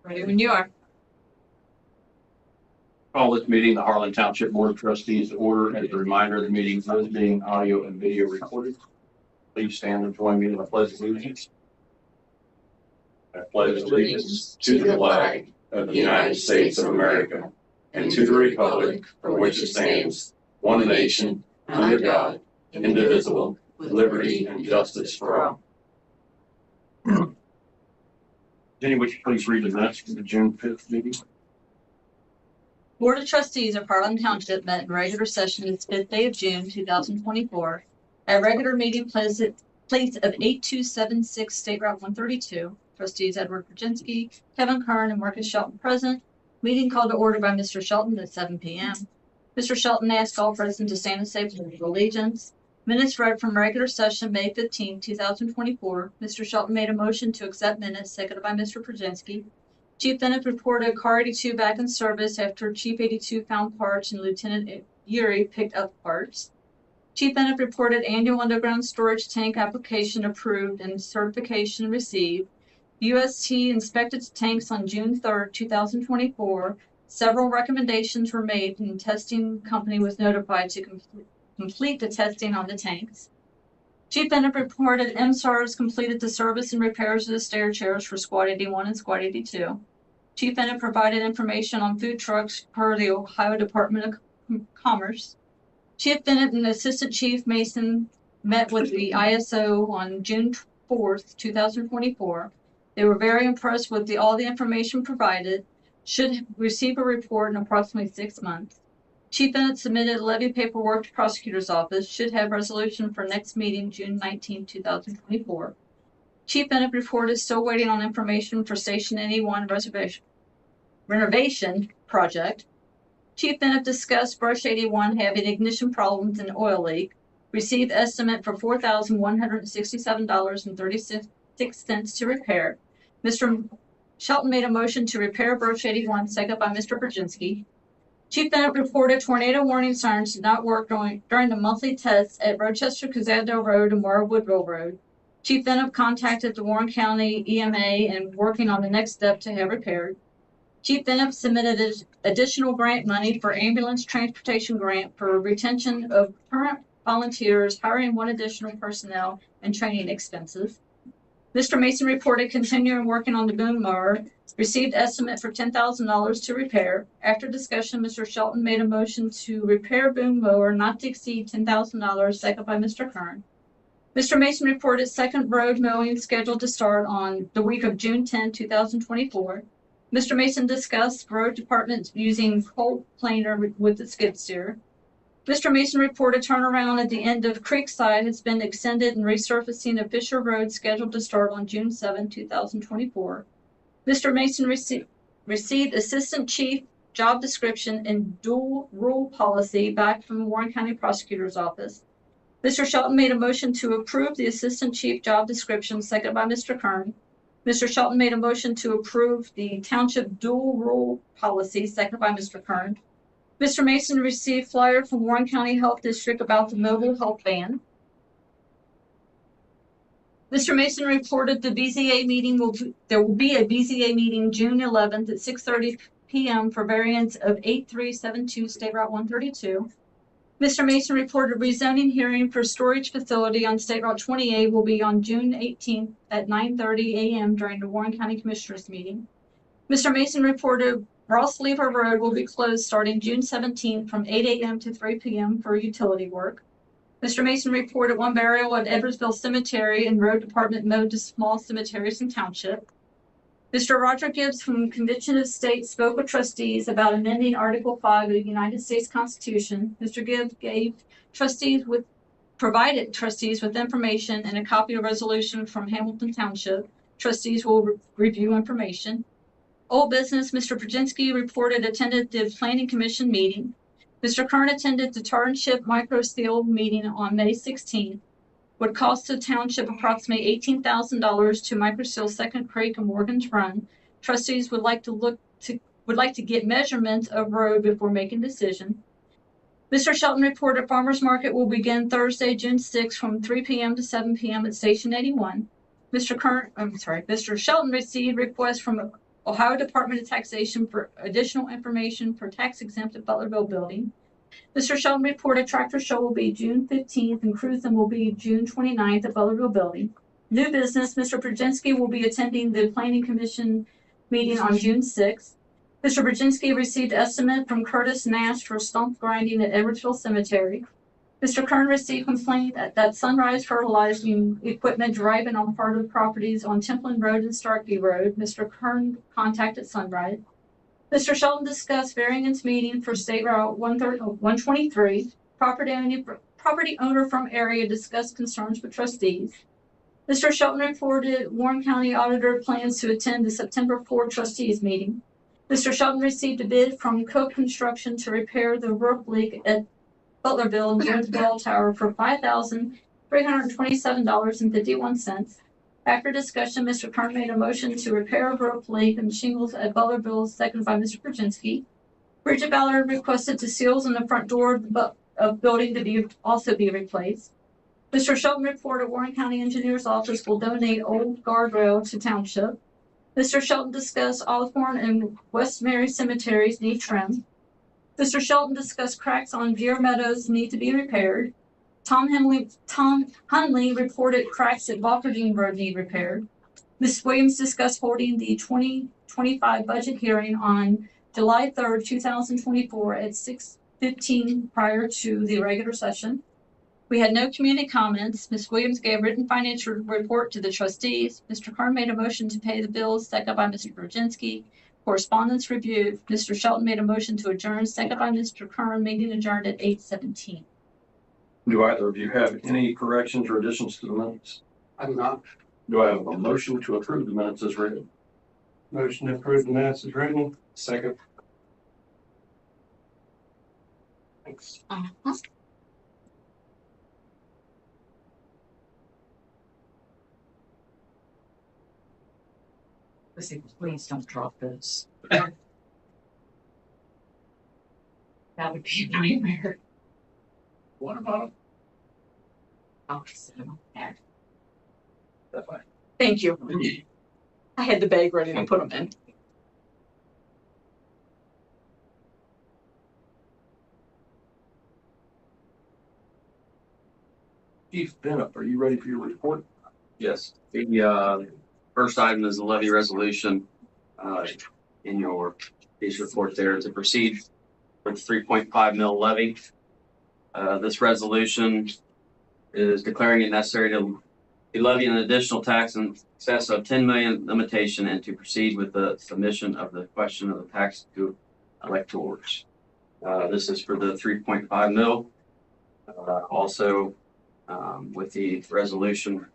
Ready when you are. Call this meeting, the Harlan Township Board of Trustees to order. As a reminder, the meeting is being audio and video recorded. Please stand and join me in the pledge of allegiance. I pledge allegiance to the flag of the United States of America and to the republic for which it stands, one nation, under God, indivisible, with liberty and justice for all. Jenny, would you please read the minutes from the June 5th meeting? Board of Trustees of Harlan Township met in regular session this 5th day of June, 2024, at regular meeting place of 8276 State Route 132. Trustees Edward Brzezinski, Kevin Kern, and Marcus Shelton present. Meeting called to order by Mr. Shelton at 7 p.m. Mr. Shelton asked all present to stand and say the pledge of allegiance. Minutes read from regular session May 15, 2024. Mr. Shelton made a motion to accept minutes, seconded by Mr. Brzezinski. Chief Bennett reported Car 82 back in service after Chief 82 found parts and Lieutenant Urey picked up parts. Chief Bennett reported annual underground storage tank application approved and certification received. UST inspected tanks on June 3, 2024. Several recommendations were made and the testing company was notified to complete the testing on the tanks. Chief Bennett reported MSARS completed the service and repairs of the stair chairs for Squad 81 and Squad 82. Chief Bennett provided information on food trucks per the Ohio Department of Commerce. Chief Bennett and Assistant Chief Mason met with the ISO on June 4, 2024. They were very impressed with all the information provided. Should receive a report in approximately 6 months. Chief Bennett submitted levy paperwork to prosecutor's office. Should have resolution for next meeting, June 19, 2024. Chief Bennett reported still waiting on information for Station 81 renovation project. Chief Bennett discussed Brush 81 having ignition problems and oil leak. Received estimate for $4,167.36 to repair. Mr. Shelton made a motion to repair Brush 81, seconded by Mr. Brzezinski. Chief Bennett reported tornado warning sirens did not work during the monthly tests at Rochester-Cazadale Road and Warren-Woodville Road. Chief Bennett contacted the Warren County EMA and working on the next step to have repaired. Chief Bennett submitted additional grant money for ambulance transportation grant for retention of current volunteers, hiring one additional personnel, and training expenses. Mr. Mason reported continuing working on the boom mower, received estimate for $10,000 to repair. After discussion, Mr. Shelton made a motion to repair boom mower not to exceed $10,000, seconded by Mr. Kern. Mr. Mason reported second road mowing scheduled to start on the week of June 10, 2024. Mr. Mason discussed road department using cold planer with the skid steer. Mr. Mason reported turnaround at the end of Creekside has been extended and resurfacing of Fisher Road scheduled to start on June 7, 2024. Mr. Mason received Assistant Chief job description and dual rule policy back from the Warren County Prosecutor's Office. Mr. Shelton made a motion to approve the Assistant Chief job description, seconded by Mr. Kern. Mr. Shelton made a motion to approve the Township dual rule policy, seconded by Mr. Kern. Mr. Mason received flyer from Warren County Health District about the mobile health van. Mr. Mason reported the BZA meeting there will be a BZA meeting June 11th at 6:30 p.m. for variance of 8372 State Route 132. Mr. Mason reported rezoning hearing for storage facility on State Route 28 will be on June 18th at 9:30 a.m. during the Warren County Commissioners meeting. Mr. Mason reported Ross Lever Road will be closed starting June 17th from 8 a.m. to 3 p.m. for utility work. Mr. Mason reported one burial at Edwardsville Cemetery and Road Department mowed to small cemeteries in Township. Mr. Roger Gibbs from Convention of States spoke with trustees about amending Article 5 of the United States Constitution. Mr. Gibbs provided trustees with information and a copy of resolution from Hamilton Township. Trustees will review information. Old business, Mr. Brzezinski reported attended the Planning Commission meeting. Mr. Kern attended the Township Micro-Steel meeting on May 16th. Would cost the township approximately $18,000 to Micro-Steel Second Creek and Morgan's Run. Trustees would like to get measurements of road before making decision. Mr. Shelton reported farmers market will begin Thursday, June 6th from 3 p.m. to 7 p.m. at Station 81. Mr. Shelton received requests from Ohio Department of Taxation for additional information for tax exempt Butlerville building. Mr. Sheldon reported tractor show will be June 15th and cruising will be June 29th at Butlerville building. New business, Mr. Brzezinski will be attending the Planning Commission meeting on June 6th. Mr. Brzezinski received estimate from Curtis Nash for stump grinding at Edwardsville Cemetery. Mr. Kern received complaint that Sunrise Fertilizing equipment driving on part of the properties on Templin Road and Starkey Road. Mr. Kern contacted Sunrise. Mr. Sheldon discussed variance meeting for State Route 123. Property owner from area discussed concerns with trustees. Mr. Sheldon reported Warren County Auditor plans to attend the September 4 trustees meeting. Mr. Sheldon received a bid from Coke Construction to repair the roof leak at Butlerville and Jones Bell Tower for $5,327.51. After discussion, Mr. Kern made a motion to repair a roof leak and shingles at Butlerville, seconded by Mr. Brzezinski. Bridget Ballard requested the seals on the front door of building to also be replaced. Mr. Sheldon reported Warren County Engineer's Office will donate old guardrail to Township. Mr. Sheldon discussed Osborne and West Mary cemeteries need trim. Mr. Sheldon discussed cracks on Deer Meadows need to be repaired. Tom Hunley reported cracks at Walkerdine Road need repaired. Ms. Williams discussed holding the 2025 budget hearing on July 3rd, 2024 at 6:15 prior to the regular session. We had no community comments. Ms. Williams gave a written financial report to the trustees. Mr. Kern made a motion to pay the bills, seconded by Mr. Brzezinski. Correspondence review. Mr. Sheldon made a motion to adjourn, seconded by Mr. Kern. Meeting adjourned at 8:17. Do either of you have any corrections or additions to the minutes? I do not. Do I have a motion to approve the minutes as written? Motion to approve the minutes is written. Second. Thanks. Listen, please don't drop this. That would be a nightmare. What about it? I'll just sit them there. That's fine. Thank you. I had the bag ready to put them in. Chief Bennett, are you ready for your report? Yes, the first item is the levy resolution in your case report there to proceed with 3.5 mil levy. This resolution is declaring it necessary to levy an additional tax in excess of 10 million limitation and to proceed with the submission of the question of the tax to electors. This is for the 3.5 mil. Also, with the resolution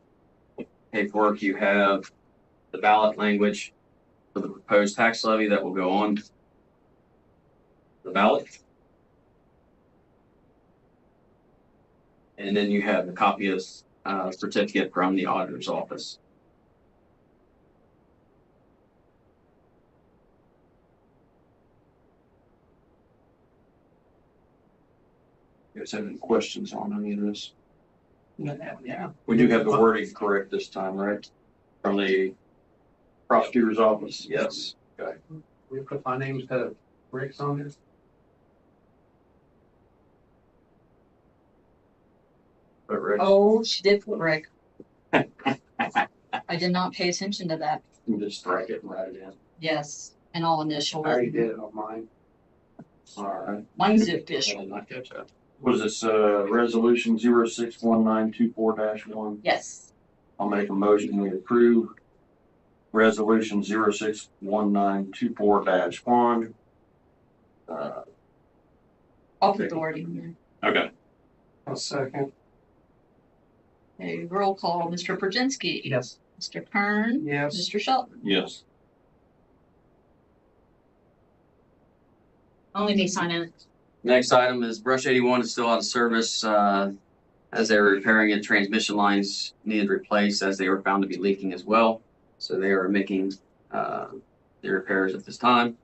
paperwork, you have the ballot language for the proposed tax levy that will go on the ballot. And then you have the copy of certificate from the auditor's office. You guys have any questions on any of this? Yeah. We do have the wording correct this time, right? From the prosecutor's office? Yes. Okay. We put my name instead of Rick's on there. But Rick, Oh, she did put Rick. I did not pay attention to that. you can just strike it and write it in. Yes, and all initials. I already did it on mine. All right. Mine's official. Not catch up. Was this resolution 061924-1? Yes. I'll make a motion we approve resolution 061924-1. I'll put the wording here. Okay. A second. Okay, roll call. Mr. Brzezinski. Yes. Mr. Kern. Yes. Mr. Shelton. Yes. Only me signing it. Next item is Brush 81 is still out of service as they were repairing it. Transmission lines needed replaced as they were found to be leaking as well. So they are making the repairs at this time.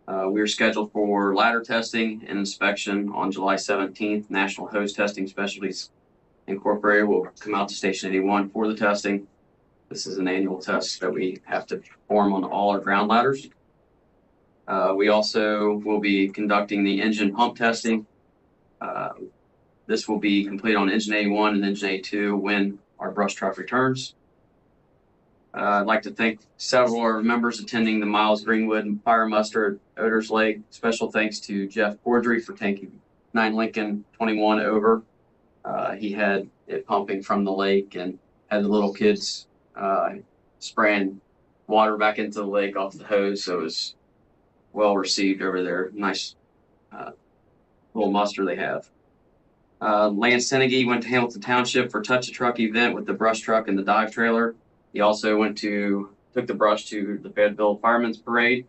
We are scheduled for ladder testing and inspection on July 17th. National Hose Testing Specialties Incorporated will come out to Station 81 for the testing. This is an annual test that we have to perform on all our ground ladders. We also will be conducting the engine pump testing. This will be complete on engine A1 and engine A2 when our brush truck returns. I'd like to thank several of our members attending the Miles Greenwood Fire Muster at Oders Lake. Special thanks to Jeff Cordry for taking 9 Lincoln 21 over. He had it pumping from the lake and had the little kids spraying water back into the lake off the hose. So it was well received over there. Nice little muster they have. Lance Senegi went to Hamilton Township for Touch a Truck event with the brush truck and the dive trailer. He also took the brush to the Fayetteville Firemen's Parade.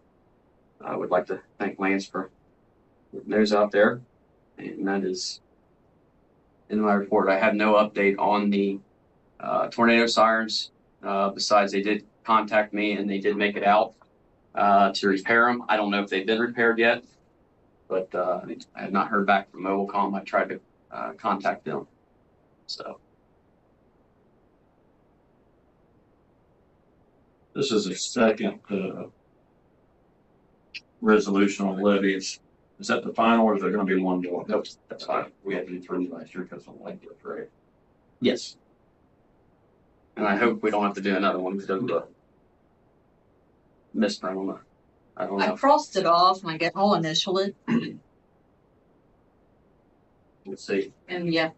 I would like to thank Lance for putting those out there. And that is in my report. I have no update on the tornado sirens. Besides, they did contact me and they did make it out to repair them. I don't know if they've been repaired yet, but I have not heard back from Mobilecom. I tried to contact them. So. This is a second resolution on levies. Is that the final, or is there going to be one more? Nope, that's fine. We had to do 3 last year because of length, right? Yes. And I hope we don't have to do another one because of the misprint on the, I don't I know. crossed it off and I'll initial it. Let's see. And yeah,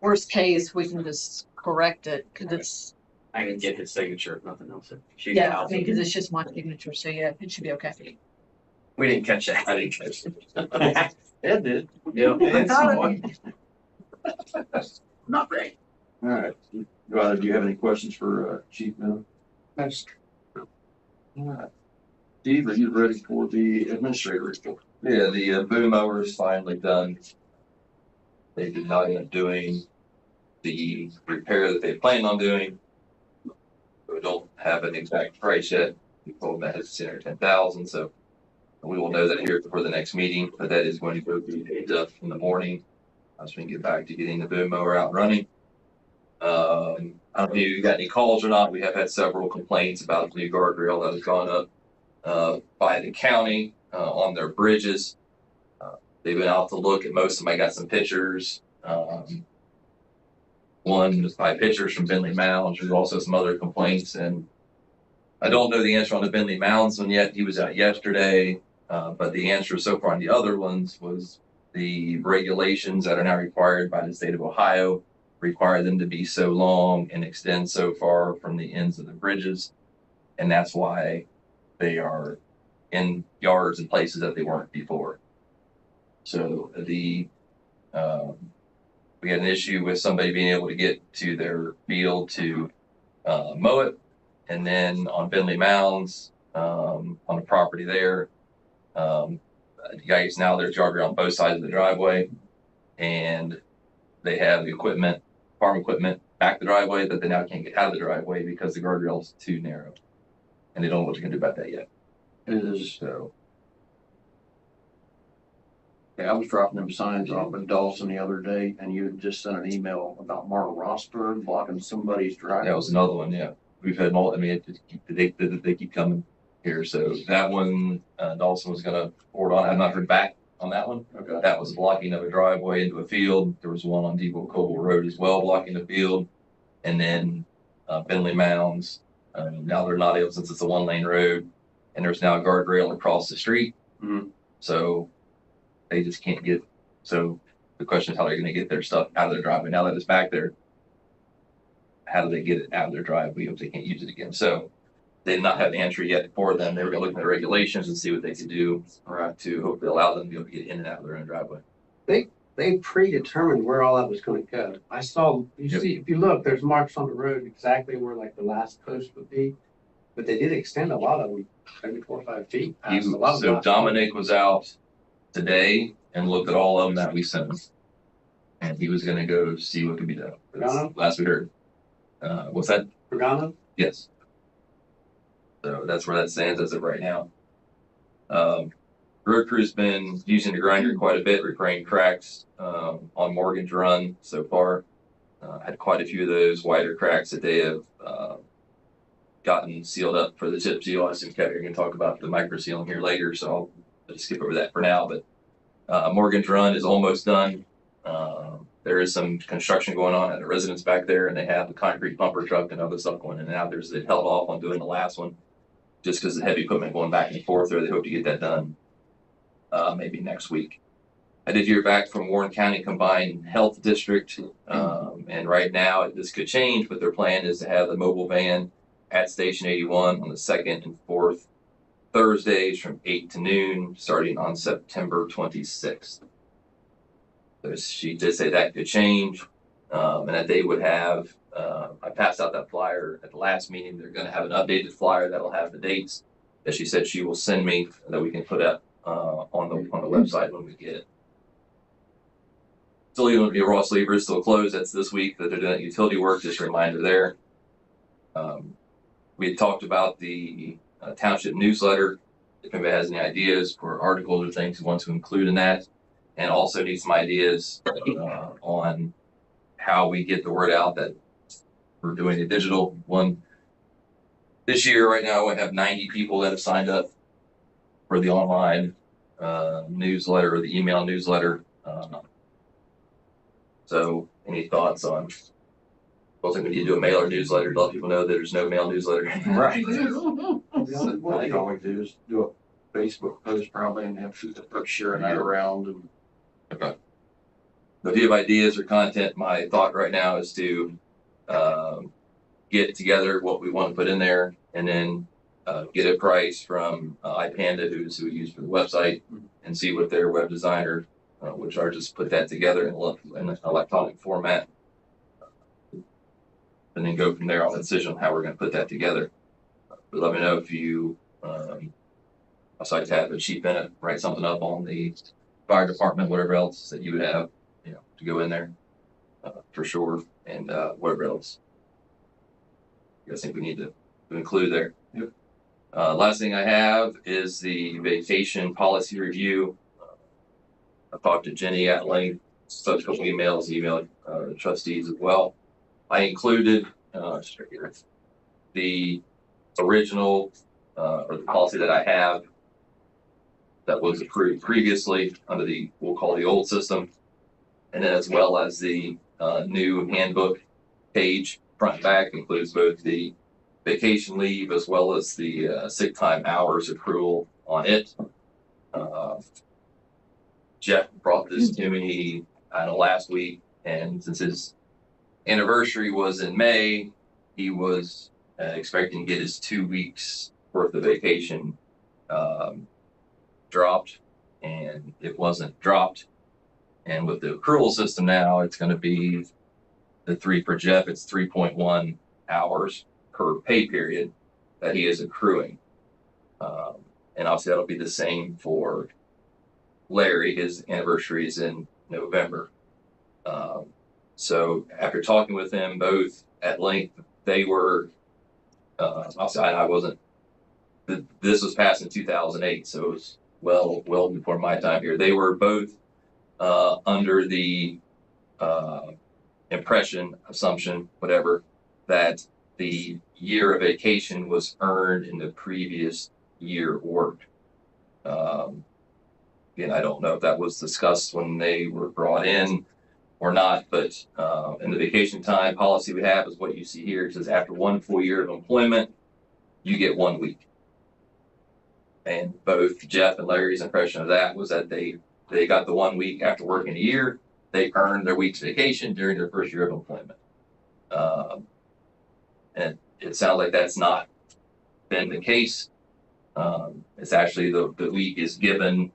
worst case, we can just correct it because it's, I can get his signature if nothing else. yeah, I mean, because it's just my signature. So yeah, it should be okay. We didn't catch that. I didn't catch it. Ed did. Yeah. Not great. All right. Do you have any questions for Chief Miller? That's All right. Steve, are you ready for the administrator report? Yeah, the boom mower is finally done. They did not end up doing the repair that they planned on doing. We don't have an exact price yet. We told them that it's $10,000, so we will know that here before the next meeting, but that is going to go be picked up in the morning. As we can get back to getting the boom mower out and running. I don't know if you got any calls or not. We have had several complaints about the new guardrail that has gone up by the county on their bridges. They've been out to look at most of them. I got some pictures. One was by pictures from Bentley Mounds. There's also some other complaints, and I don't know the answer on the Bentley Mounds one yet. He was out yesterday, but the answer so far on the other ones was the regulations that are now required by the state of Ohio require them to be so long and extend so far from the ends of the bridges, and that's why they are in yards and places that they weren't before. So we had an issue with somebody being able to get to their field to mow it, and then on Bentley Mounds, on the property there, you guys now there's guardrail on both sides of the driveway, and they have the equipment, farm equipment, back the driveway that they now can't get out of the driveway because the guardrail is too narrow, and they don't know what they're gonna do about that yet. It is. So Yeah, I was dropping them signs off in Dawson the other day, and you had just sent an email about Marla Rosberg blocking somebody's driveway. that was another one. Yeah, we've had multiple. I mean, they keep coming here. So that one, Dawson was gonna forward on. I've not heard back on that one. Okay. That was blocking of a driveway into a field. There was one on Depot Coble Road as well, blocking the field. And then Bentley Mounds. Now they're not able, since it's a 1-lane road, and there's now a guardrail across the street. Mm-hmm. So they just can't get. So the question is how they're going to get their stuff out of their driveway. Now that it's back there, how do they get it out of their driveway if they can't use it again? So they did not have the answer yet for them. They were going to look at the regulations and see what they could do to hopefully allow them to be able to get in and out of their own driveway. they predetermined where all that was gonna go. I saw, see, if you look, there's marks on the road exactly where like the last post would be. But they did extend a lot of them, maybe 4 or 5 feet. past a lot of So them. Dominic was out today and looked at all of them that we sent him. And he was gonna go see what could be done. That's Pagano? last we heard. What's that? Pagano? Yes. So that's where that stands as of right now. Road crew's been using the grinder quite a bit, repairing cracks on Morgan's Run so far. Had quite a few of those wider cracks that they have gotten sealed up for the tip seal. I assume Kevin, you're going to talk about the micro sealing here later, so I'll just skip over that for now. But Morgan's Run is almost done. There is some construction going on at the residence back there, and they have the concrete bumper truck and other stuff going in and out. They held off on doing the last one just because the heavy equipment going back and forth there. They hope to get that done maybe next week. I did hear back from Warren County Combined Health District, and right now this could change, but their plan is to have the mobile van at Station 81 on the 2nd and 4th Thursdays from 8 to noon, starting on September 26th. So she did say that could change, and that they would have, I passed out that flyer at the last meeting. They're going to have an updated flyer that'll have the dates that she said she will send me that we can put up on the website when we get it. Still, even the Ross Lever is still closed. That's this week that they're doing utility work. Just a reminder there. We had talked about the township newsletter. If anybody has any ideas for articles or things you want to include in that, and also need some ideas on how we get the word out that we're doing a digital one. This year, right now, we have 90 people that have signed up for the online newsletter or the email newsletter. So any thoughts on, I think we need to do a mailer newsletter to let people know that there's no mail newsletter. Right. What I always do is do a Facebook post probably and have people sharing that around. And Okay. If you have ideas or content, my thought right now is to get together what we want to put in there, and then get a price from iPanda, who we use for the website, and see what their web designer would charge us to put that together in an electronic format, and then go from there on the decision on how we're going to put that together. But let me know if you, also like to have a sheet in it, write something up on the fire department, whatever else that you would have, to go in there for sure, and whatever else you guys think we need to include there. Yep. Last thing I have is the vacation policy review. I talked to Jenny at length, sent a couple emailed the trustees as well. I included the original or the policy that I have that was approved previously under the, we'll call the old system, and then as well as the new handbook page, front and back, includes both the vacation leave as well as the sick time hours accrual on it. Jeff brought this to me, I don't know, last week, and since his anniversary was in May, he was expecting to get his 2 weeks worth of vacation dropped, and it wasn't dropped. And with the accrual system now, it's going to be for Jeff, it's 3.1 hours per pay period that he is accruing. And obviously that'll be the same for Larry. His anniversary is in November. So after talking with them both at length, they were, obviously I wasn't, this was passed in 2008, so it was well before my time here. They were both under the impression, assumption, whatever, that the year of vacation was earned in the previous year worked. Again, I don't know if that was discussed when they were brought in or not, but in the vacation time policy we have is what you see here. It says after 1 full year of employment, you get 1 week. And both Jeff and Larry's impression of that was that they got the 1 week after working a year. They earned their week's vacation during their first year of employment. And it sounds like that's not been the case. It's actually the week is given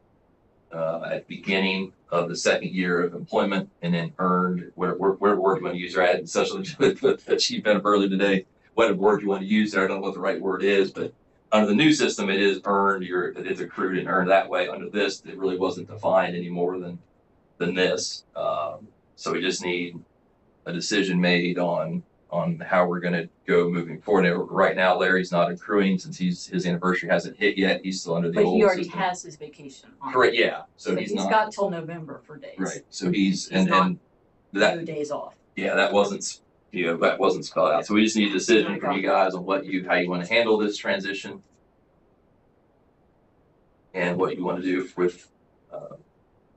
at the beginning of the second year of employment, and then earned, whatever word you want to use. I had essentially put the chief benefit earlier today, whatever word you want to use there. I don't know what the right word is, but under the new system, it is earned. It is accrued and earned that way. Under this, it really wasn't defined any more than this. So we just need a decision made on on how we're gonna go moving forward. And right now, Larry's not accruing since his anniversary hasn't hit yet. He's still under the But he old already system. has his vacation on. Correct, yeah. So So he's he's not, got till November for days. right. So he's, He's not- and that, No days off. yeah, that wasn't, that wasn't spelled out. So we just need a decision from you guys on how you want to handle this transition. And what you want to do with,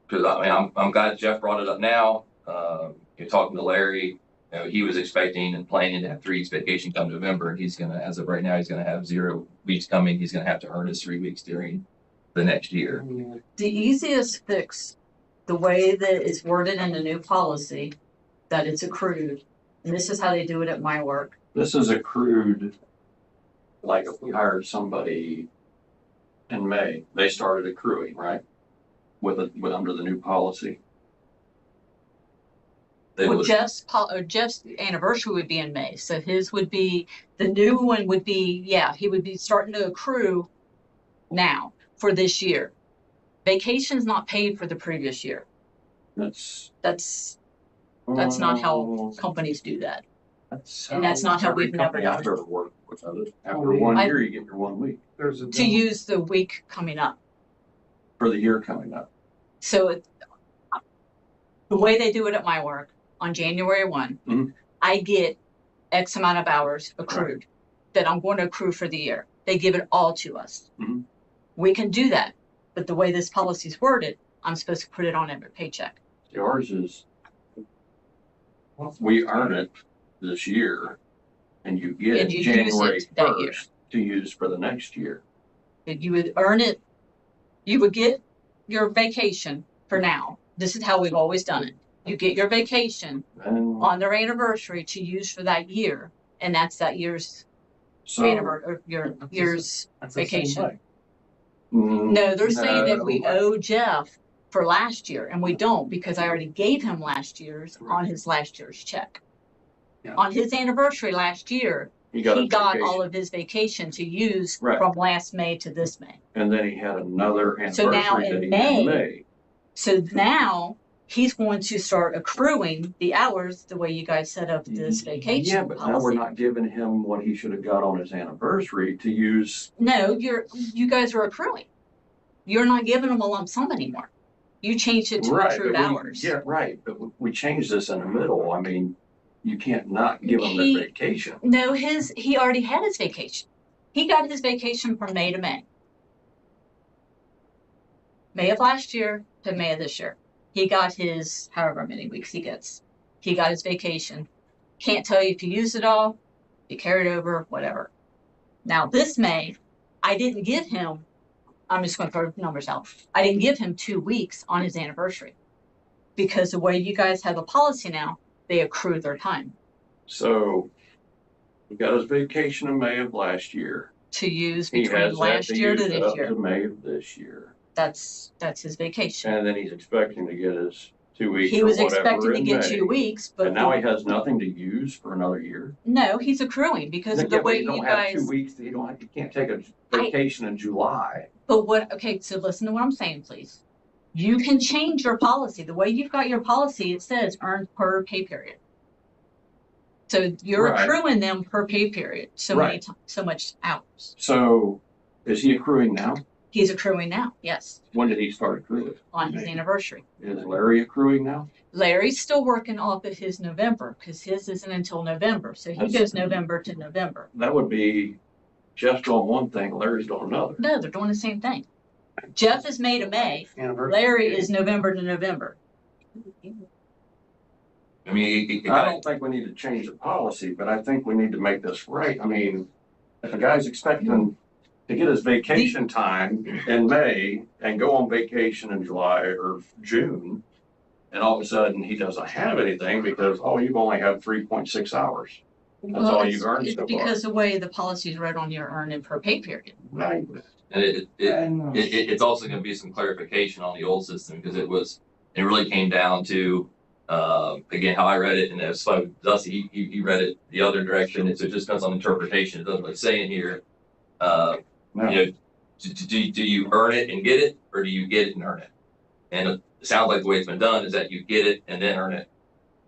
because I mean, I'm glad Jeff brought it up now. You're talking to Larry, he was expecting and planning to have 3 weeks vacation come November, and he's gonna, as of right now, he's gonna have 0 weeks coming. He's gonna have to earn his 3 weeks during the next year. The easiest fix, the way that it's worded in the new policy, that it's accrued, and this is how they do it at my work. This is accrued, like if we hired somebody in May, they started accruing, right? With under the new policy. They Well, would, Jeff's anniversary would be in May, so his would be, the new one would be, yeah, he would be starting to accrue now for this year. Vacation's not paid for the previous year. That's That's not how companies do that. And that's not how we've never done it. I've ever worked with others. After 1 I- year, you get your 1 week There's a. To use the week coming up. for the year coming up. So the way they do it at my work, on January 1, Mhm. I get X amount of hours accrued that I'm going to accrue for the year. They give it all to us. Mhm. We can do that, but the way this policy is worded, I'm supposed to put it on every paycheck. Ours is, we earn it this year and you get it And you use January it that year. 1st to use for the next year. That you would earn it, you would get your vacation for now. This is how we've always done it. You get your vacation And on their anniversary to use for that year, and that's that year's so. anniversary, or your year's That's the same vacation. way. No, they're saying that we No. owe Jeff for last year, and we don't, because I already gave him last year's on his last year's check. Yeah. On his anniversary last year, He got he a got vacation. all of his vacation to use Right. from last May to this May. And then he had another So now anniversary in that he had May- in May. So now he's going to start accruing the hours the way you guys set up this vacation Yeah, but now we're policy. not giving him what he should have got on his anniversary to use. No, you guys are accruing. You're not giving them a lump sum anymore. You changed it to Right, accrued but we- hours. Yeah, right, but we changed this in the middle. I mean, you can't not give him He- the vacation. No, he already had his vacation. He got his vacation from May to May. May of last year to May of this year. He got his, however many weeks he gets. He got his vacation. Can't tell you if you used it all, if you carried over, whatever. Now this May, I didn't give him, I'm just gonna throw numbers out. I didn't give him 2 weeks on his anniversary. Because the way you guys have a policy now, they accrue their time So he got his vacation in May of last year. to use He between has that last to year to use this up year. to May of this year. That's his vacation. And then he's expecting to get his 2 weeks He or was whatever expecting to in get May. 2 weeks, but And now he has nothing to use for another year. no, he's accruing because of Yeah, the but way you you don't have 2 guys. weeks, you can't take a vacation in July. But what? Okay, so listen to what I'm saying, please. You can change your policy. The way you've got your policy, it says earned per pay period. So you're Right. accruing them per pay period, so Right. so much hours. So is he accruing now? He's accruing now, yes, When did he start accruing? on his anniversary. Is Larry accruing now? Larry's still working off of his November because his isn't until November, so he That's- goes November to November. That would be Jeff's doing one thing, Larry's doing another. No, they're doing the same thing. Jeff is May to May. Anniversary. Larry is November to November. I mean, I don't think we need to change the policy, but I think we need to make this right. I mean, if a guy's expecting to get his vacation time in May and go on vacation in July or June, and all of a sudden he doesn't have anything because, oh, you've only had 3.6 hours. That's Well, all it's- you've earned it's so far. because the way the policy is read on your earning per pay period. Right. and it's also gonna be some clarification on the old system, because it really came down to, again, how I read it, and as Dusty, he read it the other direction, and so it just depends on interpretation. It doesn't really say in here, No. you know, do you earn it and get it, or do you get it and earn it? And it sounds like the way it's been done is that you get it and then earn it.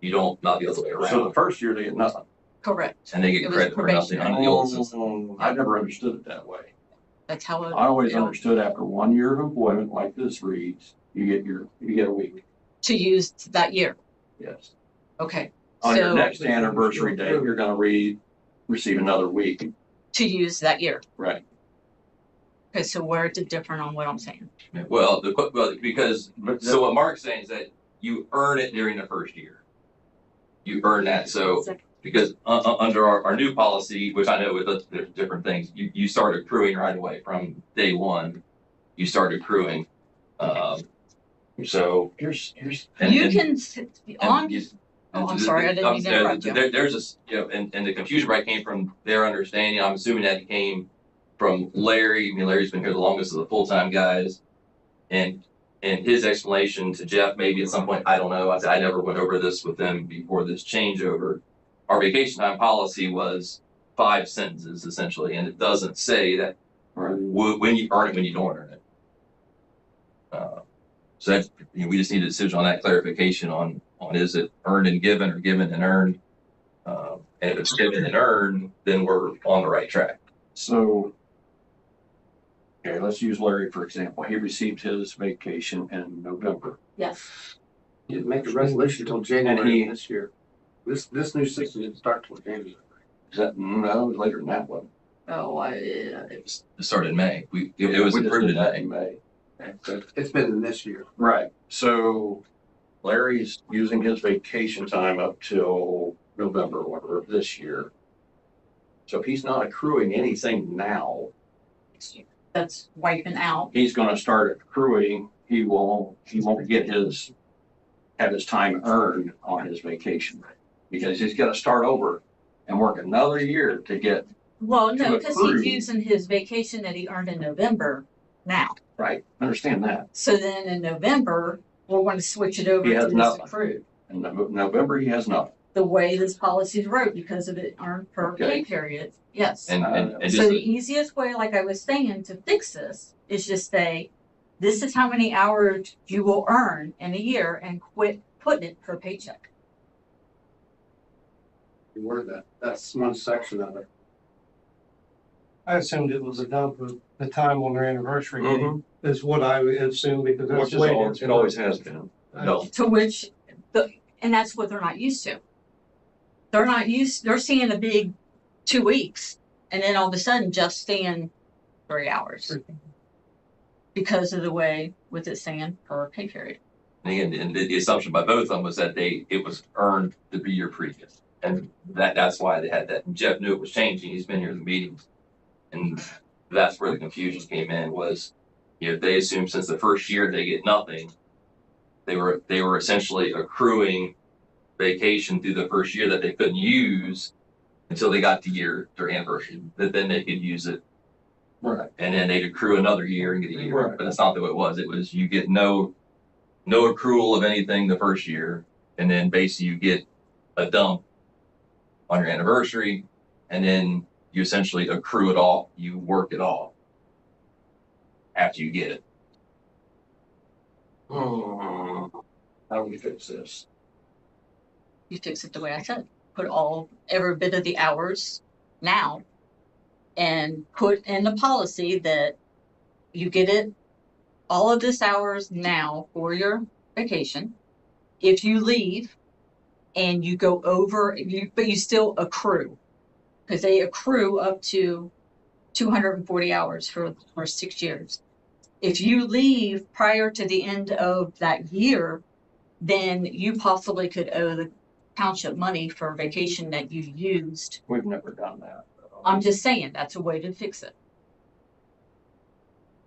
You don't, not the other way So the around. first year they get nothing. Correct. and they It get was credit for nothing probationary. under the old system. I never understood it that way. That's how it. I always you know, understood after 1 year of employment, like this reads, you get a week. To use that year. Yes. Okay. On your So next anniversary date, you're gonna receive another week. to use that year. Right. Okay, so where it's different on what I'm saying. Well, because, so what Mark's saying is that you earn it during the first year. You earn that, so, because under our new policy, which I know there's different things, you start accruing right away from day one. You start accruing, so. Here's, You can on. you- Oh, I'm sorry, I didn't mean to interrupt you. There's this, and the confusion right came from their understanding. I'm assuming that it came from Larry. I mean, Larry's been here the longest of the full-time guys. And his explanation to Jeff, maybe at some point, I don't know. I never went over this with them before this changeover. Our vacation time policy was 5 sentences essentially, and it doesn't say that when you earn it, when you don't earn it. So that's, we just need a decision on that clarification on is it earned and given or given and earned? And if it's given and earned, then we're on the right track. So, okay, let's use Larry for example. He received his vacation in November. Yes. You didn't make a resolution until January of this year. This new system didn't start till January. Is that, no, it was later than that one. Oh, It started in May. It was We just approved did in that May. in May. It's been in this year. Right, so Larry's using his vacation time up till November, whatever, of this year. So if he's not accruing anything now, that's wiping out. he's gonna start accruing, he won't have his time earned on his vacation. Because he's gotta start over and work another year to get, Well, no, To because accrue. he's using his vacation that he earned in November now. right, understand that. So then in November, we're going to switch it over He to has this nothing. accrued. In November, he has nothing. The way this policy wrote because of it earned per Okay. pay period. Yes. And So just, the easiest way, like I was saying, to fix this is just say, this is how many hours you will earn in a year and quit putting it per paycheck. You word that. That's one section of it. I assumed it was a dump of the time on their anniversary date, Mhm. is what I assumed, because that's Which the is way always, it always has been. no, To which and that's what they're not used to. They're seeing a big 2 weeks and then all of a sudden just staying 3 hours because of the way with it saying per pay period. and the assumption by both of them was that it was earned the year previous. And that's why they had that. And Jeff knew it was changing. He's been here in the meetings. And that's where the confusion came in was, they assumed since the first year they get nothing, they were essentially accruing vacation through the first year that they couldn't use until they got their anniversary, that then they could use it. Right. And then they'd accrue another year and get a year. Right. But that's not the way it was. It was you get no accrual of anything the first year, and then basically you get a dump on your anniversary, and then you essentially accrue it all, you work it all after you get it. How do we fix this? You fix it the way I said. Put every bit of the hours now and put in the policy that you get it all of this hours now for your vacation. If you leave and you go over, but you still accrue because they accrue up to 240 hours for 6 years. If you leave prior to the end of that year, then you possibly could owe the township money for vacation that you used. We've never done that. I'm just saying that's a way to fix it.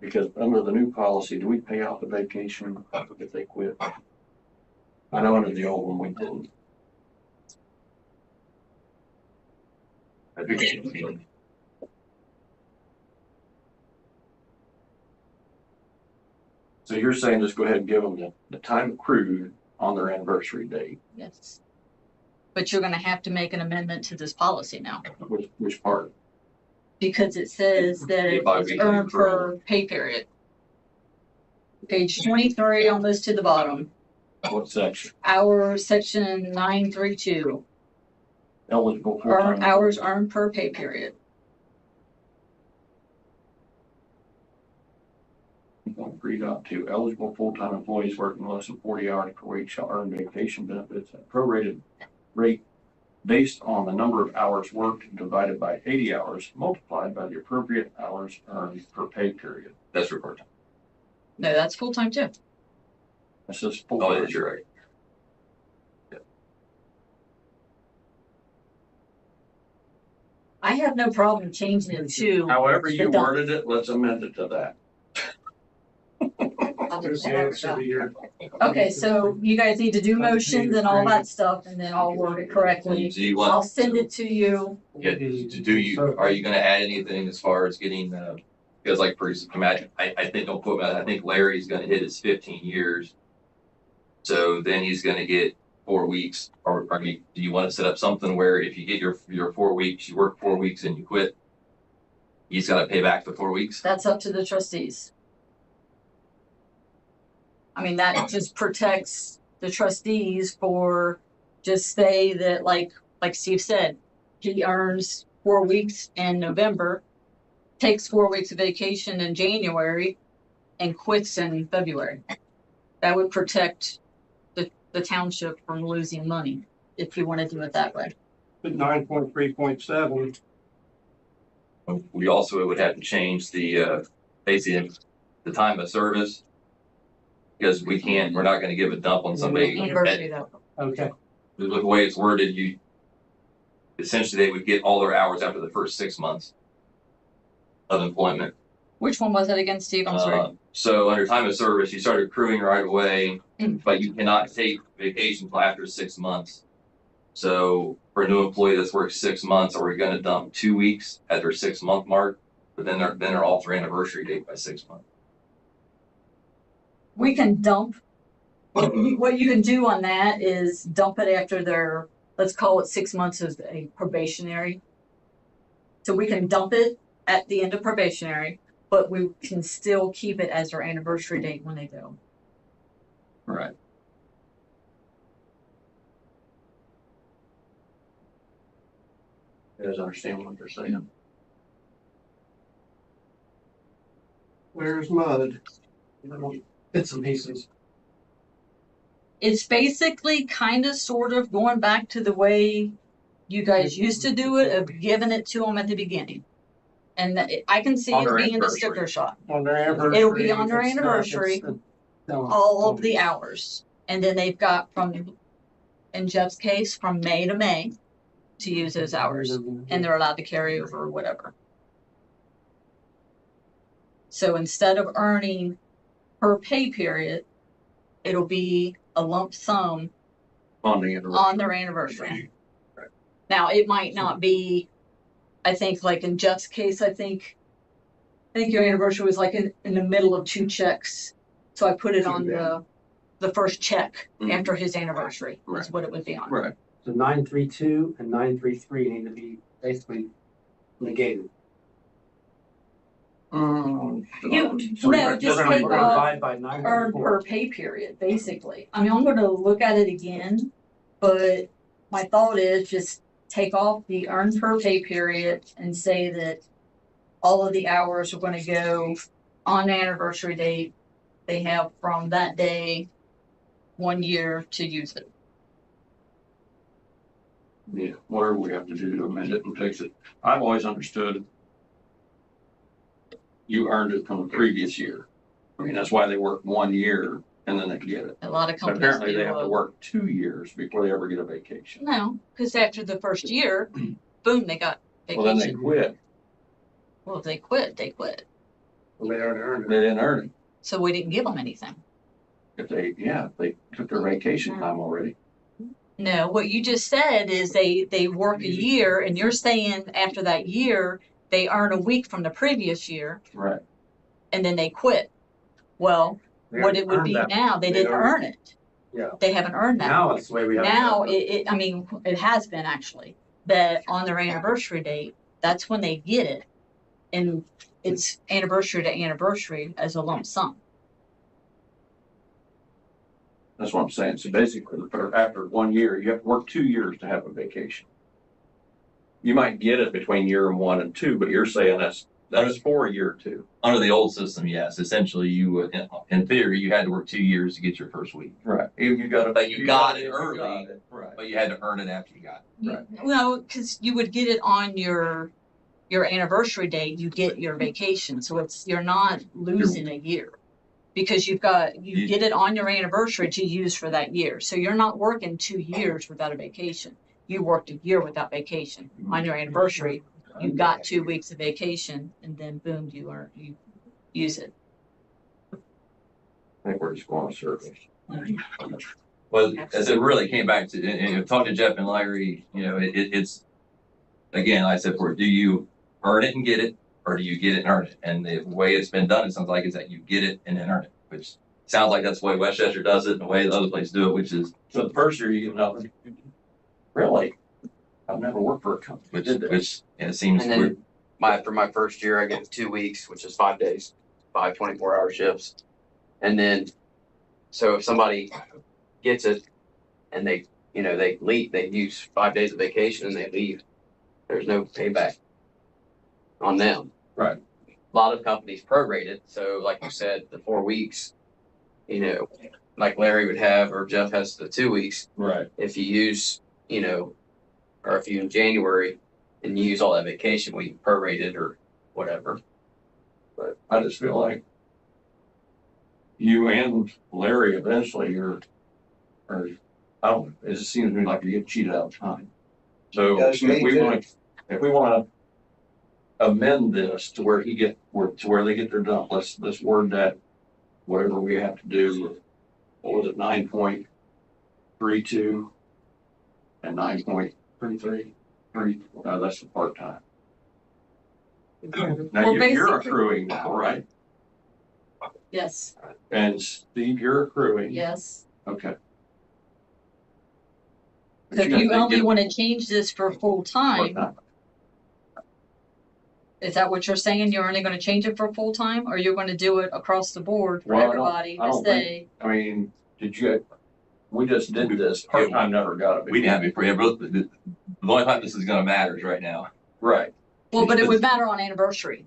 Because under the new policy, do we pay out the vacation if they quit? I know under the old one, we didn't. So you're saying just go ahead and give them the time accrued on their anniversary date, Yes. But you're gonna have to make an amendment to this policy now which part? because it says that it's Bi-weekly earned accrual. per pay period. Page 23, almost to the bottom. What section? Our section 932. Eligible Earn full-time. hours earned per pay period. 3.2, eligible full-time employees working less than 40 hours per week shall earn vacation benefits at prorated rate based on the number of hours worked divided by 80 hours multiplied by the appropriate hours earned per pay period. That's for part-time. No, that's full-time too. This is Oh, full-time. yes, you're right. I have no problem changing it to. However you the dump. worded it, let's amend it to that. I'll do There's the that. answer to your. Okay, so you guys need to do motions and all that stuff, and then I'll word it correctly. Do you I'll want, send it to you. yeah, are you gonna add anything as far as getting, because like, for imagine, I think, don't quote me, I think Larry's gonna hit his 15 years. So then he's gonna get 4 weeks, or, I mean, do you wanna set up something where if you get your 4 weeks, you work 4 weeks and you quit, he's gotta pay back the 4 weeks? That's up to the trustees. I mean, that just protects the trustees for, just say that like Steve said, he earns 4 weeks in November, takes 4 weeks of vacation in January, and quits in February. That would protect the township from losing money, if you want to do it that way. 9.3.7, We also would have to change the, basically, the time of service. Because we're not gonna give a dump on somebody. Anniversary though. okay. The way it's worded, essentially, they would get all their hours after the first 6 months of employment. Which one was it again, Steve? I'm sorry. So under time of service, you start accruing right away, but you cannot take vacation until after 6 months. So for a new employee that's worked 6 months, are we gonna dump 2 weeks at their 6-month mark? But then they're off their anniversary date by 6 months. We can dump. What you can do on that is dump it after their, let's call it 6 months as a probationary. So we can dump it at the end of probationary, but we can still keep it as their anniversary date when they go. Right. You guys understand what they're saying? Where's mud? Bits and pieces. It's basically kind of sort of going back to the way you guys used to do it, of giving it to them at the beginning. And I can see On it their being a anniversary. sticker shot. On their anniversary. It'll be on their if it's not, anniversary, it's no. all of the hours. And then they've got from, in Jeff's case, from May to May to use those hours. And they're allowed to carry over or whatever. So instead of earning per pay period, it'll be a lump sum On the anniversary. on their anniversary. Now, it might not be, I think like in Jeff's case, I think your anniversary was like in the middle of 2 checks. So I put it on the first check after his anniversary, is what it would be on. Right. So 932 and 933 need to be basically negated. No, just Doesn't take off divide by earn 934. per pay period, basically. I mean, I'm gonna look at it again, but my thought is just take off the earn per pay period and say that all of the hours are gonna go on the anniversary date. They have from that day, 1 year to use it. Yeah, whatever we have to do to amend it and fix it. I've always understood you earned it from the previous year. I mean, that's why they work 1 year and then they get it. A lot of But companies apparently they have to do. work 2 years before they ever get a vacation. No, because after the first year, boom, they got Well, then they vacation. quit. Well, if they quit, they quit. Well, they already earned it. They didn't earn it. So we didn't give them anything. If they took their vacation time already. No, what you just said is they work a year, and you're saying after that year, they earn a week from the previous year, Right. and then they quit. Well, They what it would earned be that. now, they They didn't earned earn it. Yeah. They haven't earned that. Now it's the way we have it. Now, I mean, it has been actually, that on their anniversary date, that's when they get it. And it's anniversary to anniversary as a lump sum. That's what I'm saying. So basically, after 1 year, you have to work 2 years to have a vacation. you might get it between year 1 and 2, but you're saying that's for year 2. Under the old system, yes, essentially you would, in theory, you had to work 2 years to get your first week. Right. You got it. But you got it you early. got it. Right. But you had to earn it after you got it. Right. Well, because you would get it on your anniversary date, you get your vacation, so you're not losing a year. Because you get it on your anniversary to use for that year. So you're not working 2 years without a vacation. You worked a year without vacation. On your anniversary, you got 2 weeks of vacation, and then boom, you use it. I think we're just going to circles. Well, as it really came back to, and talking to Jeff and Larry, it's, again, like I said, do you earn it and get it, or do you get it and earn it? And the way it's been done, it sounds like, is that you get it and then earn it, which sounds like that's the way Westchester does it and the way the other places do it, which is, So the first year you get nothing. Really? I've never worked for a company that did that. which it seems And weird. then after my first year, I get 2 weeks, which is 5 days, 5 24-hour shifts. And then, so if somebody gets it and they leave, they use 5 days of vacation and they leave, there's no payback on them. Right. A lot of companies prorate it. So like you said, the 4 weeks, like Larry would have, or Jeff has the 2 weeks. Right. If you use, or if you in January and you use all that vacation, we prorate it or whatever. But I just feel like you and Larry eventually I don't, it just seems to me like you get cheated out of time. So Does me too. if we want to amend this to where to where they get their dump, let's word that whatever we have to do. What was it, 9.32 and 9.33? That's the part-time. Now Well, you're basically- accruing now, right? Yes, And Steve, you're accruing. yes. Okay. So if you only want to change this for full-time, Part-time. is that what you're saying? You're only going to change it for full-time, or you're going to do it across the board for Well, I don't- everybody I to don't say? I mean, we just did this, part-time never got it. We didn't have it before. The only time this is going to matter is right now. Right. Well, but it would matter on anniversary.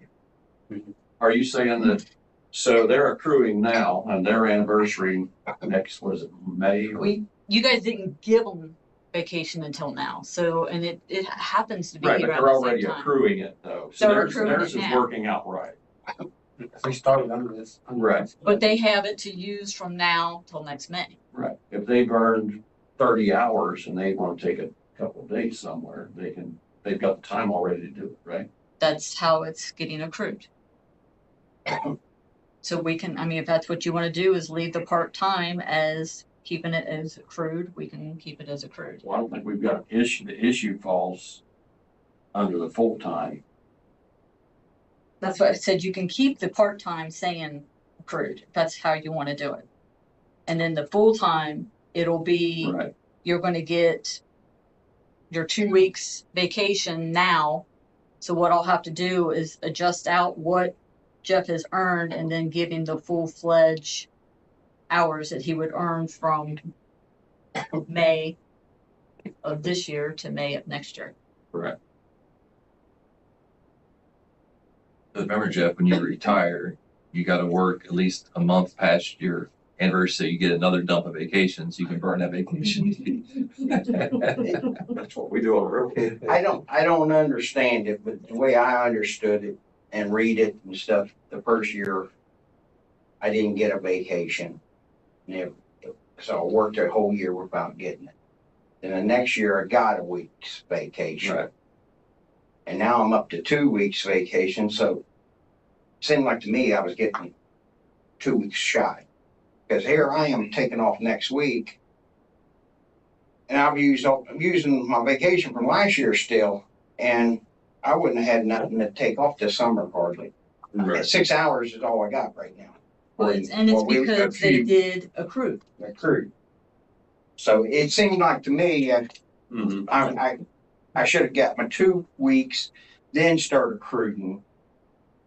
Are you saying that, so they're accruing now and their anniversary next, was it May? or- You guys didn't give them vacation until now, so, and it happens to be Right, but here at they're the already same time. accruing it though. So They're theirs accruing it is now. working out right. We started under this. Right. But they have it to use from now till next May. Right. If they've earned 30 hours and they want to take a couple of days somewhere, they've got the time already to do it, right? That's how it's getting accrued. So we can, if that's what you want to do, is leave the part-time as keeping it as accrued, we can keep it as accrued. Well, I don't think we've got an issue. The issue falls under the full-time. That's why I said you can keep the part-time saying accrued, if that's how you want to do it. And then the full-time, it'll be, Right. you're going to get your 2 weeks vacation now. So what I'll have to do is adjust out what Jeff has earned and then give him the full-fledged hours that he would earn from May of this year to May of next year. Correct. Remember, Jeff, when you retire, you got to work at least a month past your anniversary, so you get another dump of vacation, so you can burn that vacation. That's what we do on the road. I don't understand it, but the way I understood it and read it and stuff, the first year, I didn't get a vacation. So I worked a whole year without getting it. Then the next year I got a week's vacation. Right. And now I'm up to 2 weeks vacation, so it seemed like to me I was getting 2 weeks shy. Because here I am taking off next week. And I'm using my vacation from last year still, and I wouldn't have had nothing to take off this summer hardly. Right. 6 hours is all I got right now. And it's Well, we because they accrued- did accrue. accrued. So it seemed like to me, Mm-hmm. I should have got my 2 weeks, then start accruing.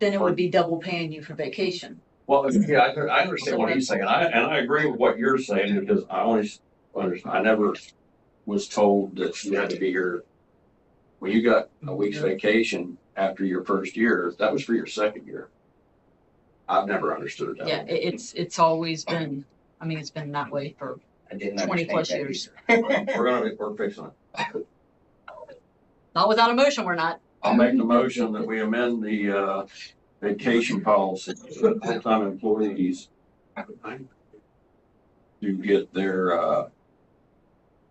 Then it would be double paying you for vacation. Well, yeah, I understand what he's saying, and I agree with what you're saying, because I never was told that you had to be here When you got a week's vacation after your first year, that was for your second year. I've never understood it that Yeah, way. it's always been, I mean, it's been that way for I didn't 20 plus understand that years. either. We're fixing it. Not without emotion, we're not. I'll make the motion that we amend the, vacation policy for full-time employees to get their,